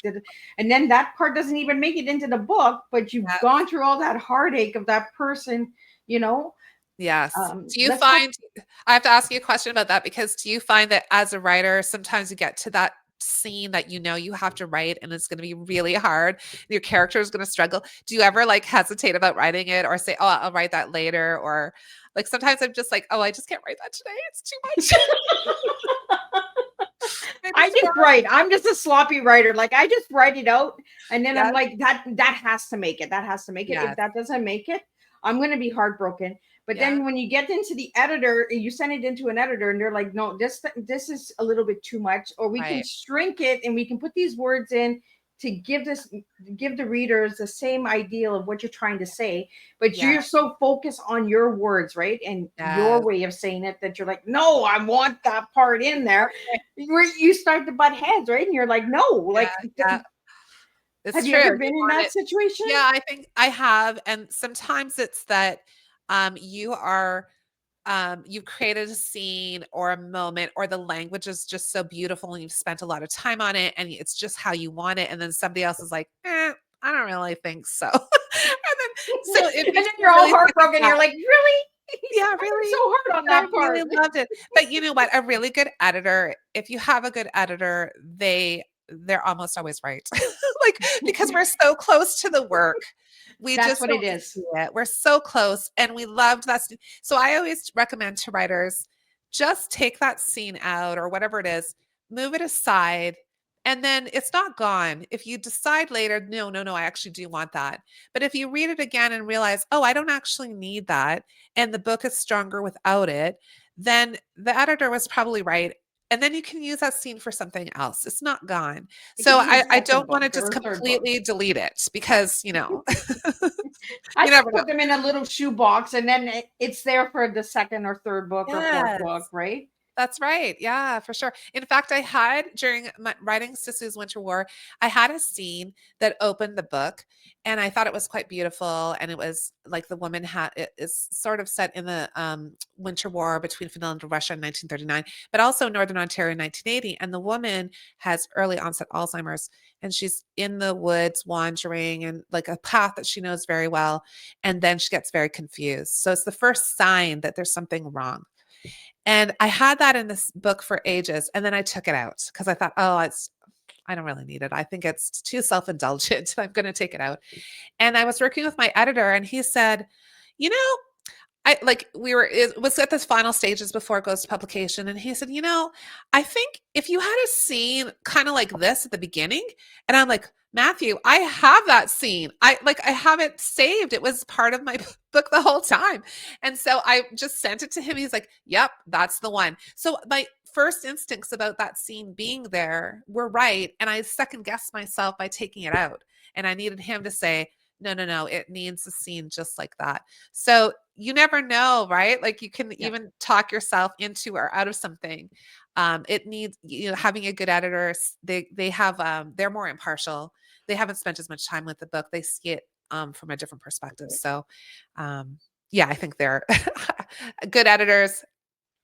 [SPEAKER 2] and then that part doesn't even make it into the book, but you've
[SPEAKER 3] Yeah.
[SPEAKER 2] gone through all that heartache of that person,
[SPEAKER 3] Yes. Do you
[SPEAKER 2] let's
[SPEAKER 3] find, I have to ask you a question about that because do you find that as a writer, sometimes you get to that scene that you have to write and it's going to be really hard. Your character is going to struggle. Do you ever like hesitate about writing it or say, oh, I'll write that later? Or like sometimes I'm just like, oh, I just can't write that today. It's too much.
[SPEAKER 2] I just write. I'm just a sloppy writer. Like I just write it out, and then
[SPEAKER 3] Yes.
[SPEAKER 2] I'm like, that has to make it. That has to make it.
[SPEAKER 3] Yes.
[SPEAKER 2] If that doesn't make it, I'm going to be heartbroken. But
[SPEAKER 3] Yeah.
[SPEAKER 2] then when you get into the editor, you send it into an editor, and they're like, no, this is a little bit too much, or we can
[SPEAKER 3] Right.
[SPEAKER 2] shrink it, and we can put these words in to give the readers the same ideal of what you're trying to say, but
[SPEAKER 3] Yeah.
[SPEAKER 2] you're so focused on your words, right, and your
[SPEAKER 3] Yes.
[SPEAKER 2] way of saying it that you're like, no, I want that part in there. Where you start to butt heads, right, and you're like, no, like,
[SPEAKER 3] Yeah. It's
[SPEAKER 2] have you
[SPEAKER 3] true.
[SPEAKER 2] ever been in that situation?
[SPEAKER 3] Yeah, I think I have. And sometimes it's that you are you've created a scene or a moment or the language is just so beautiful and you've spent a lot of time on it and it's just how you want it. And then somebody else is like, I don't really think so. And
[SPEAKER 2] And then you're all heartbroken. You're like, really?
[SPEAKER 3] Yeah,
[SPEAKER 2] I
[SPEAKER 3] really.
[SPEAKER 2] worked so hard on that part.
[SPEAKER 3] I really loved it. But you know what? A really good editor, if you have a good editor, they're almost always right. Like because we're so close to the work We
[SPEAKER 2] That's
[SPEAKER 3] just
[SPEAKER 2] what it
[SPEAKER 3] don't
[SPEAKER 2] is.
[SPEAKER 3] see it. We're so close, and we loved that scene. So I always recommend to writers, just take that scene out or whatever it is, move it aside, and then it's not gone. If you decide later, no, no, no, I actually do want that. But if you read it again and realize, oh, I don't actually need that, and the book is stronger without it, then the editor was probably right. And then you can use that scene for something else. It's not gone.
[SPEAKER 2] It
[SPEAKER 3] So
[SPEAKER 2] could be a
[SPEAKER 3] I
[SPEAKER 2] second
[SPEAKER 3] don't want to
[SPEAKER 2] book
[SPEAKER 3] just
[SPEAKER 2] or a third book.
[SPEAKER 3] completely delete it because,
[SPEAKER 2] I
[SPEAKER 3] you
[SPEAKER 2] just
[SPEAKER 3] never know.
[SPEAKER 2] put them in a little shoe box, and then it's there for the second or third book or fourth book,
[SPEAKER 3] Yes.
[SPEAKER 2] right?
[SPEAKER 3] That's right. Yeah, for sure. In fact, I had during my writing Sissu's Winter War, I had a scene that opened the book and I thought it was quite beautiful. And it was like the woman had it is sort of set in the Winter War between Finland and Russia in 1939, but also Northern Ontario in 1980. And the woman has early onset Alzheimer's and she's in the woods wandering and like a path that she knows very well. And then she gets very confused. So it's the first sign that there's something wrong. And I had that in this book for ages, and then I took it out because I thought, "Oh, I don't really need it. I think it's too self-indulgent. I'm gonna take it out." And I was working with my editor, and he said, "You know, I like it was at the final stages before it goes to publication, and he said, I think if you had a scene kind of like this at the beginning, and I'm like, Matthew, I have that scene. I have it saved. It was part of my book the whole time. And so I just sent it to him. He's like, yep, that's the one. So my first instincts about that scene being there were right. And I second guessed myself by taking it out. And I needed him to say, no, no, no, it needs a scene just like that. So you never know, right? Like you can
[SPEAKER 2] Yeah.
[SPEAKER 3] even talk yourself into or out of something. It needs, having a good editor. They have they're more impartial. They haven't spent as much time with the book. They see it from a different perspective. So yeah, I think they're good editors.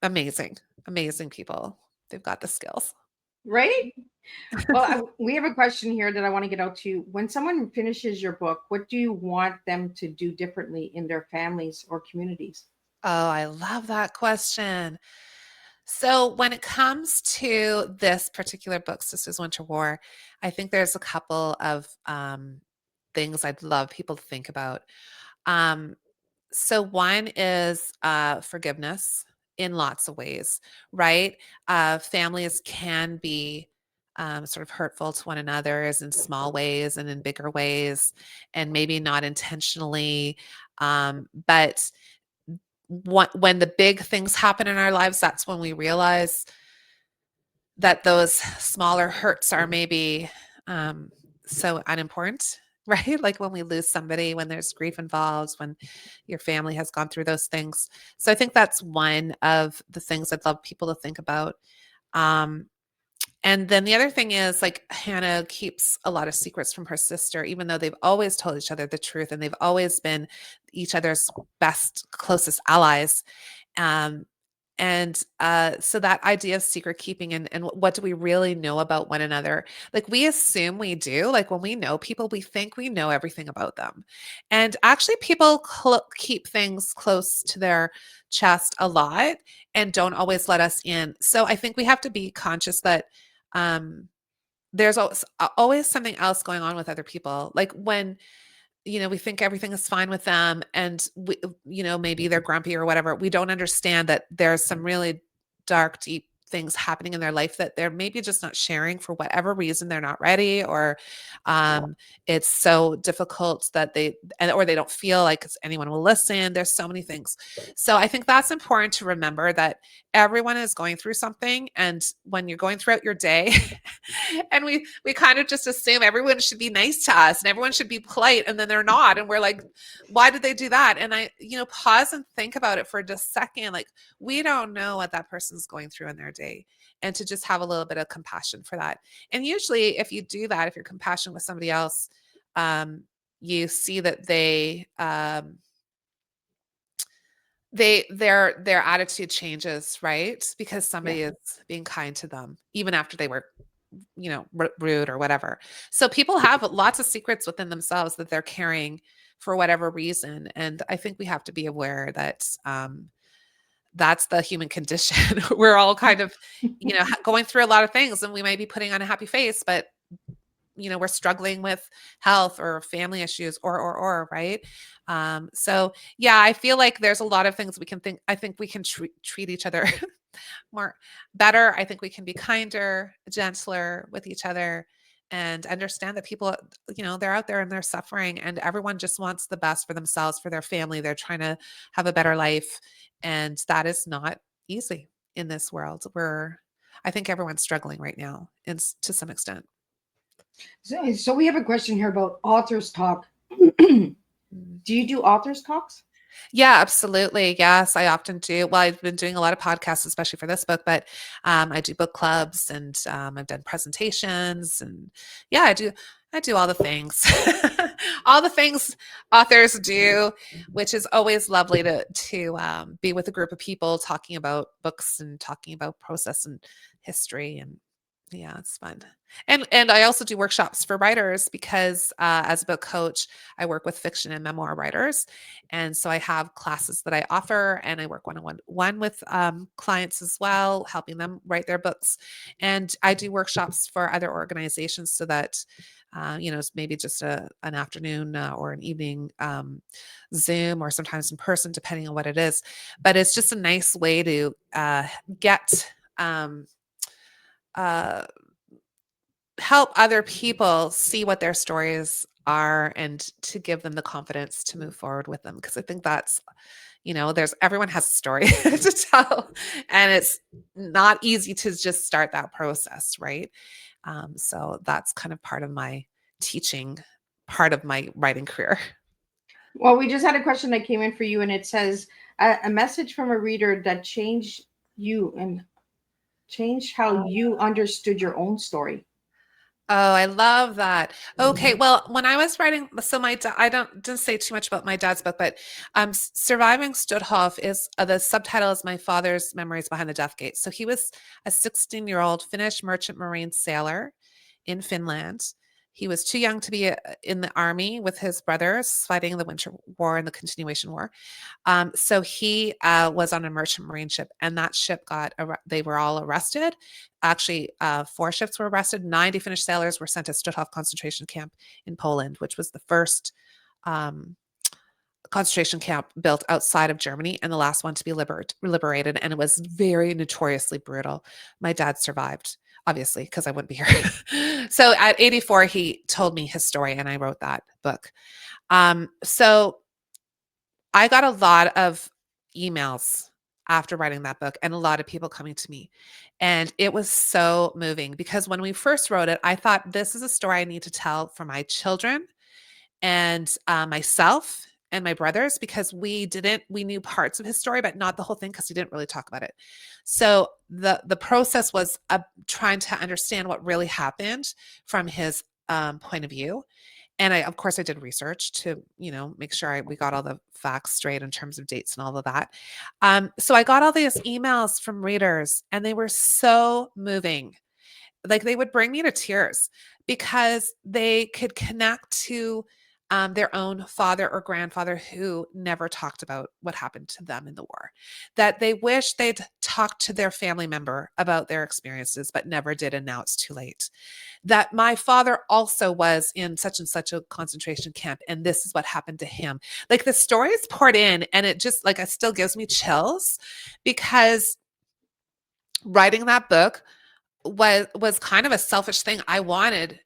[SPEAKER 3] Amazing, amazing people. They've got the skills.
[SPEAKER 2] Right? Well, we have a question here that I want to get out to you. When someone finishes your book, what do you want them to do differently in their families or communities?
[SPEAKER 3] Oh, I love that question. So when it comes to this particular book, Sisters Winter War, I think there's a couple of things I'd love people to think about. Um, so one is forgiveness in lots of ways, right? Families can be sort of hurtful to one another as in small ways and in bigger ways, and maybe not intentionally. But when the big things happen in our lives, that's when we realize that those smaller hurts are maybe so unimportant, right? Like when we lose somebody, when there's grief involved, when your family has gone through those things. So I think that's one of the things I'd love people to think about. Um, and then the other thing is like Hannah keeps a lot of secrets from her sister, even though they've always told each other the truth and they've always been each other's best, closest allies. Um, and so that idea of secret keeping and what do we really know about one another? Like we assume we do. Like when we know people, we think we know everything about them. And actually, people keep things close to their chest a lot and don't always let us in. So I think we have to be conscious that um, there's always something else going on with other people. Like when we think everything is fine with them and maybe they're grumpy or whatever. We don't understand that there's some really dark, deep things happening in their life that they're maybe just not sharing for whatever reason. They're not ready, or it's so difficult that or they don't feel like anyone will listen. There's so many things. So I think that's important to remember, that everyone is going through something. And when you're going throughout your day and we kind of just assume everyone should be nice to us and everyone should be polite, and then they're not, and we're like, why did they do that? And I pause and think about it for just a second. Like, we don't know what that person's going through in their day, and to just have a little bit of compassion for that. And usually if you do that, if you're compassionate with somebody else, you see that their attitude changes, right? Because
[SPEAKER 2] Yeah.
[SPEAKER 3] somebody is being kind to them even after they were rude or whatever. So people have lots of secrets within themselves that they're carrying for whatever reason. And I think we have to be aware that that's the human condition. We're all kind of, going through a lot of things, and we might be putting on a happy face, but we're struggling with health or family issues or right. So yeah, I feel like there's a lot of things we can think. I think we can treat each other more better. I think we can be kinder, gentler with each other, and understand that people, they're out there and they're suffering, and everyone just wants the best for themselves, for their family. They're trying to have a better life. And that is not easy in this world where I think everyone's struggling right now to some extent.
[SPEAKER 2] So we have a question here about authors talk.
[SPEAKER 3] Mm.
[SPEAKER 2] Do you do authors talks?
[SPEAKER 3] Yeah, absolutely. Yes, I often do. Well, I've been doing a lot of podcasts, especially for this book, but I do book clubs, and I've done presentations, and yeah, I do all the things, all the things authors do, which is always lovely to be with a group of people talking about books and talking about process and history, and yeah, it's fun. And I also do workshops for writers because as a book coach, I work with fiction and memoir writers. And so I have classes that I offer, and I work one with clients as well, helping them write their books. And I do workshops for other organizations so that, it's maybe just an afternoon or an evening Zoom, or sometimes in person, depending on what it is. But it's just a nice way to get uh, help other people see what their stories are, and to give them the confidence to move forward with them. Because I think that's, everyone has a story to tell, and it's not easy to just start that process, right? So that's kind of part of my teaching, part of my writing career.
[SPEAKER 2] Well, we just had a question that came in for you, and it says a message from a reader that changed you and changed how you understood your own story.
[SPEAKER 3] Oh, I love that. Okay, well, when I was writing, so I didn't say too much about my dad's book, but Surviving Studhof is the subtitle is My Father's Memories Behind the Death Gate. So he was a 16-year-old Finnish merchant marine sailor in Finland. He was too young to be in the army with his brothers fighting the Winter War and the Continuation War. So he was on a merchant marine ship, and that ship they were all arrested. Actually, 4 ships were arrested. 90 Finnish sailors were sent to Stutthof concentration camp in Poland, which was the first concentration camp built outside of Germany, and the last one to be liberated. And it was very notoriously brutal. My dad survived, obviously, because I wouldn't be here. So at 84, he told me his story, and I wrote that book. So I got a lot of emails after writing that book, and a lot of people coming to me. And it was so moving, because when we first wrote it, I thought, this is a story I need to tell for my children and myself and my brothers, because we knew parts of his story, but not the whole thing, because he didn't really talk about it. So the process was trying to understand what really happened from his point of view. And of course, I did research to, make sure we got all the facts straight in terms of dates and all of that. So I got all these emails from readers, and they were so moving. Like, they would bring me to tears, because they could connect to their own father or grandfather who never talked about what happened to them in the war, that they wish they'd talked to their family member about their experiences, but never did, and now it's too late. That my father also was in such and such a concentration camp, and this is what happened to him. Like, the stories poured in, and it just, like, it still gives me chills, because writing that book was kind of a selfish thing. I wanted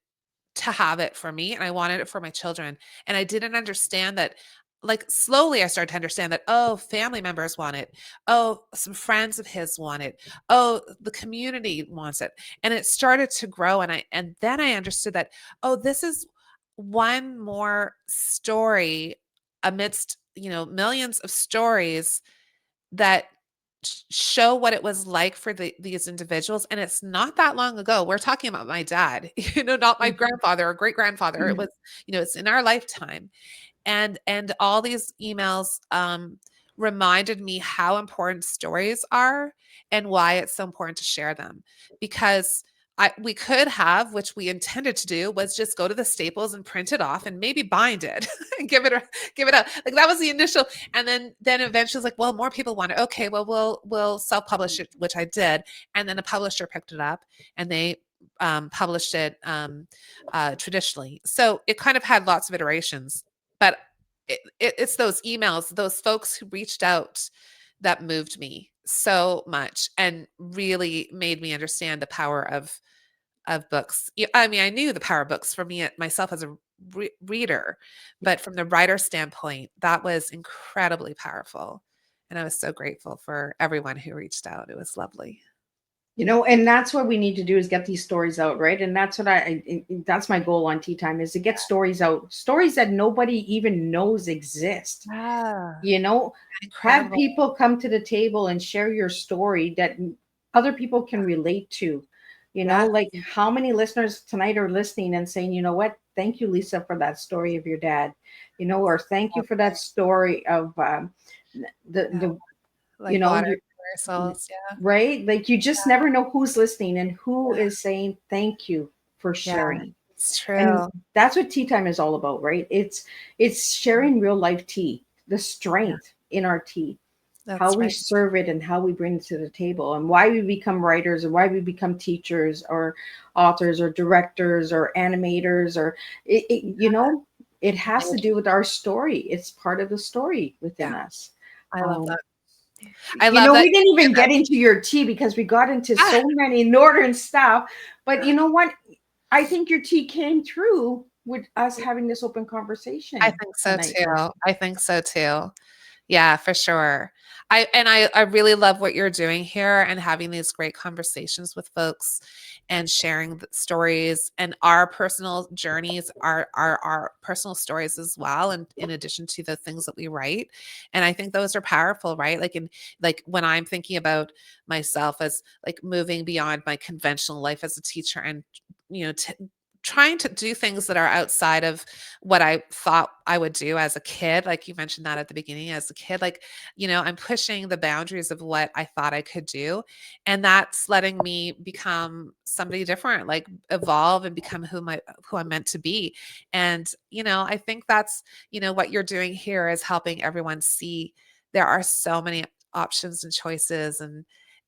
[SPEAKER 3] to have it for me, and I wanted it for my children. And I didn't understand that. Like, slowly I started to understand that, oh, family members want it. Oh, some friends of his want it. Oh, the community wants it. And it started to grow. And then I understood that, oh, this is one more story amidst, millions of stories that show what it was like for these individuals. And it's not that long ago. We're talking about my dad, not my grandfather or great grandfather. It was, it's in our lifetime. And all these emails reminded me how important stories are, and why it's so important to share them. Because we could have, which we intended to do, was just go to the Staples and print it off and maybe bind it and give it out. Like, that was the initial. And then eventually it's like, well, more people want it. Okay, well, we'll self-publish it, which I did. And then a publisher picked it up, and they published it traditionally. So it kind of had lots of iterations, but it's those emails, those folks who reached out that moved me so much and really made me understand the power of books. I mean, I knew the power of books for me myself as a reader, but from the writer standpoint, that was incredibly powerful. And I was so grateful for everyone who reached out. It was lovely.
[SPEAKER 2] And that's what we need to do is get these stories out, right? And that's what that's my goal on Tea Time, is to get stories out, stories that nobody even knows exist.
[SPEAKER 3] Yeah,
[SPEAKER 2] Have
[SPEAKER 3] incredible.
[SPEAKER 2] people come to the table and share your story that other people can relate to.
[SPEAKER 3] Yeah,
[SPEAKER 2] Like how many listeners tonight are listening and saying, you know what, thank you, Liisa, for that story of your dad, or thank you for that story of
[SPEAKER 3] yeah.
[SPEAKER 2] the you
[SPEAKER 3] Like
[SPEAKER 2] know
[SPEAKER 3] water
[SPEAKER 2] your
[SPEAKER 3] for our souls. Yeah,
[SPEAKER 2] right? Like you just never know who's listening and who is saying thank you for
[SPEAKER 3] yeah,
[SPEAKER 2] sharing.
[SPEAKER 3] it's
[SPEAKER 2] And
[SPEAKER 3] true.
[SPEAKER 2] that's what tea time is all about, right? It's sharing real life tea, the
[SPEAKER 3] Yeah,
[SPEAKER 2] strength in our tea, how
[SPEAKER 3] that's
[SPEAKER 2] we
[SPEAKER 3] right.
[SPEAKER 2] serve it and how we bring it to the table, and why we become writers or why we become teachers or authors or directors or animators or it has to do with our story. It's part of the story within
[SPEAKER 3] Yeah,
[SPEAKER 2] us.
[SPEAKER 3] I love
[SPEAKER 2] um,
[SPEAKER 3] that. I love that
[SPEAKER 2] we didn't
[SPEAKER 3] you
[SPEAKER 2] even
[SPEAKER 3] share
[SPEAKER 2] get into your tea because we got into
[SPEAKER 3] that.
[SPEAKER 2] so many northern stuff. But you know what? I think your tea came through with us having this open
[SPEAKER 3] I
[SPEAKER 2] conversation
[SPEAKER 3] think so
[SPEAKER 2] tonight.
[SPEAKER 3] too. I think so too. Yeah, for sure. I really love what you're doing here and having these great conversations with folks and sharing the stories and our personal journeys, our personal stories as well, and in addition to the things that we write. And I think those are powerful, right? Like when I'm thinking about myself as like moving beyond my conventional life as a teacher and you know t- trying to do things that are outside of what I thought I would do as a kid. Like you mentioned that at the beginning, as a kid, like, I'm pushing the boundaries of what I thought I could do. And that's letting me become somebody different, like evolve and become who I'm meant to be. And, I think that's, what you're doing here is helping everyone see there are so many options and choices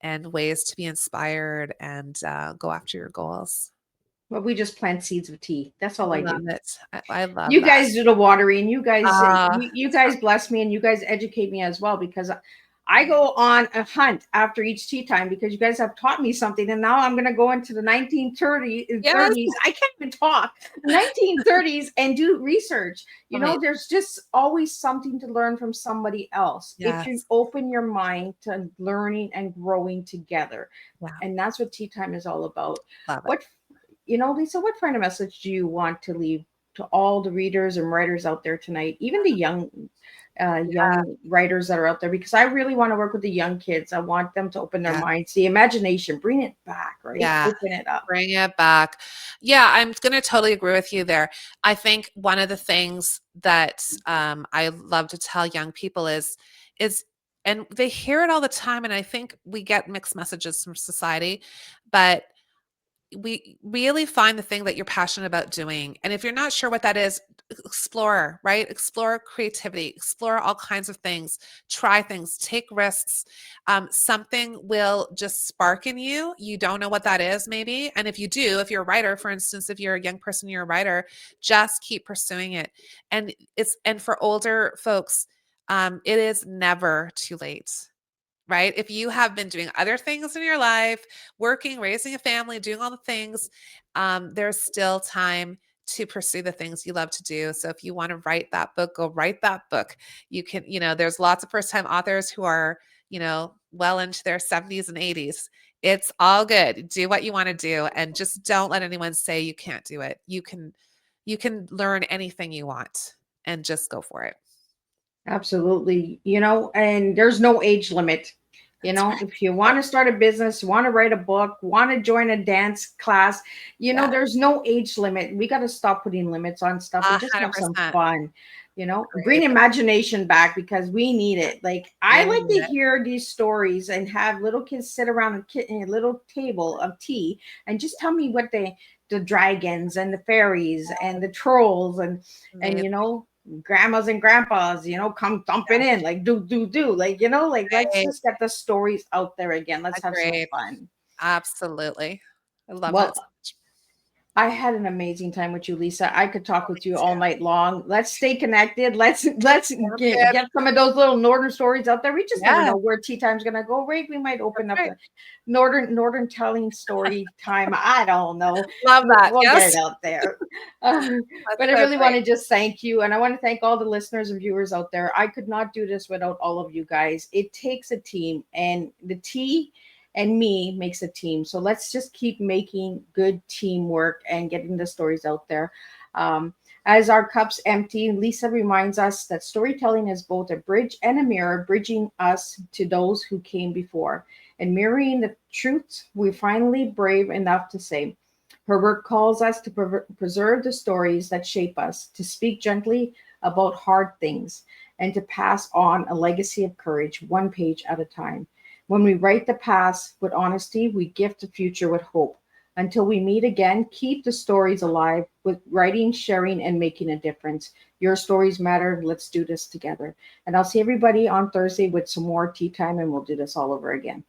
[SPEAKER 3] and ways to be inspired and go after your goals.
[SPEAKER 2] But we just plant seeds of tea. That's
[SPEAKER 3] I
[SPEAKER 2] all I
[SPEAKER 3] love
[SPEAKER 2] do.
[SPEAKER 3] it. I love
[SPEAKER 2] You
[SPEAKER 3] that.
[SPEAKER 2] guys do the watering. You guys, you
[SPEAKER 3] It's
[SPEAKER 2] guys bless me, and you guys educate me as well, because I go on a hunt after each tea time because you guys have taught me something, and now I'm going to go into the 1930s.
[SPEAKER 3] yes.
[SPEAKER 2] 30s. I can't even talk. 1930s and do research.
[SPEAKER 3] Amazing.
[SPEAKER 2] There's just always something to learn from somebody else if you
[SPEAKER 3] Yes.
[SPEAKER 2] open your mind to learning and growing together,
[SPEAKER 3] Yeah.
[SPEAKER 2] and that's what tea time is all about.
[SPEAKER 3] Love it.
[SPEAKER 2] What Lisa, what kind of message do you want to leave to all the readers and writers out there tonight, even the
[SPEAKER 3] Yeah.
[SPEAKER 2] young writers that are out there? Because I really want to work with the young kids. I want them to open their
[SPEAKER 3] Yeah.
[SPEAKER 2] minds, the imagination, bring it back, right?
[SPEAKER 3] Yeah.
[SPEAKER 2] Open it up.
[SPEAKER 3] Bring it back. Yeah, I'm going to totally agree with you there. I think one of the things that I love to tell young people is, and they hear it all the time, and I think we get mixed messages from society, but we really find the thing that you're passionate about doing. And if you're not sure what that is, explore, right? Explore creativity, explore all kinds of things, try things, take risks. Something will just spark in you. You don't know what that is, maybe. And if you do, if you're a writer, for instance, if you're a young person, you're a writer, just keep pursuing it. And for older folks, it is never too late, right? If you have been doing other things in your life, working, raising a family, doing all the things, there's still time to pursue the things you love to do. So if you want to write that book, go write that book. You can, there's lots of first time authors who are, well into their 70s and 80s. It's all good. Do what you want to do and just don't let anyone say you can't do it. You can learn anything you want and just go for it.
[SPEAKER 2] Absolutely. And there's no age limit.
[SPEAKER 3] That's right.
[SPEAKER 2] If you want to start a business, want to write a book, want to join a dance class,
[SPEAKER 3] Yeah,
[SPEAKER 2] there's no age limit. We got to stop putting limits on stuff and just have some
[SPEAKER 3] 100%.
[SPEAKER 2] fun. Bring
[SPEAKER 3] Agreed.
[SPEAKER 2] imagination back because we need it. Like I
[SPEAKER 3] We
[SPEAKER 2] like
[SPEAKER 3] need
[SPEAKER 2] to
[SPEAKER 3] it.
[SPEAKER 2] hear these stories and have little kids sit around a little table of tea and just tell me what the dragons and the fairies and the trolls and
[SPEAKER 3] Amazing.
[SPEAKER 2] grandmas and grandpas, come thumping in, like do, like like let's
[SPEAKER 3] Right.
[SPEAKER 2] just get the stories out there again. Let's have some
[SPEAKER 3] Agreed.
[SPEAKER 2] fun.
[SPEAKER 3] Absolutely. I love that
[SPEAKER 2] Well,
[SPEAKER 3] so
[SPEAKER 2] I had an amazing time with you, Lisa. I could talk
[SPEAKER 3] Oh,
[SPEAKER 2] with
[SPEAKER 3] me
[SPEAKER 2] you all
[SPEAKER 3] too.
[SPEAKER 2] night long. Let's stay connected. Let's
[SPEAKER 3] Sounds good.
[SPEAKER 2] get some of those little northern stories out there. We just never
[SPEAKER 3] Yeah,
[SPEAKER 2] know where tea time's gonna go. Right? We might
[SPEAKER 3] that's
[SPEAKER 2] open up
[SPEAKER 3] right.
[SPEAKER 2] a northern telling story time. I don't know.
[SPEAKER 3] Love that.
[SPEAKER 2] We'll get
[SPEAKER 3] Yes,
[SPEAKER 2] it out there. Um,
[SPEAKER 3] that's
[SPEAKER 2] but I
[SPEAKER 3] so
[SPEAKER 2] really want
[SPEAKER 3] great.
[SPEAKER 2] to just thank you, and I want to thank all the listeners and viewers out there. I could not do this without all of you guys. It takes a team, and the tea and me makes a team. So let's just keep making good teamwork and getting the stories out there. Um, as our cups empty, Lisa reminds us that storytelling is both a bridge and a mirror, bridging us to those who came before and mirroring the truths we finally brave enough to say. Her work calls us to preserve the stories that shape us, to speak gently about hard things, and to pass on a legacy of courage, one page at a time. When we write the past with honesty, we gift the future with hope. Until we meet again, keep the stories alive with writing, sharing, and making a difference. Your stories matter. Let's do this together. And I'll see everybody on Thursday with some more tea time, and we'll do this all over again.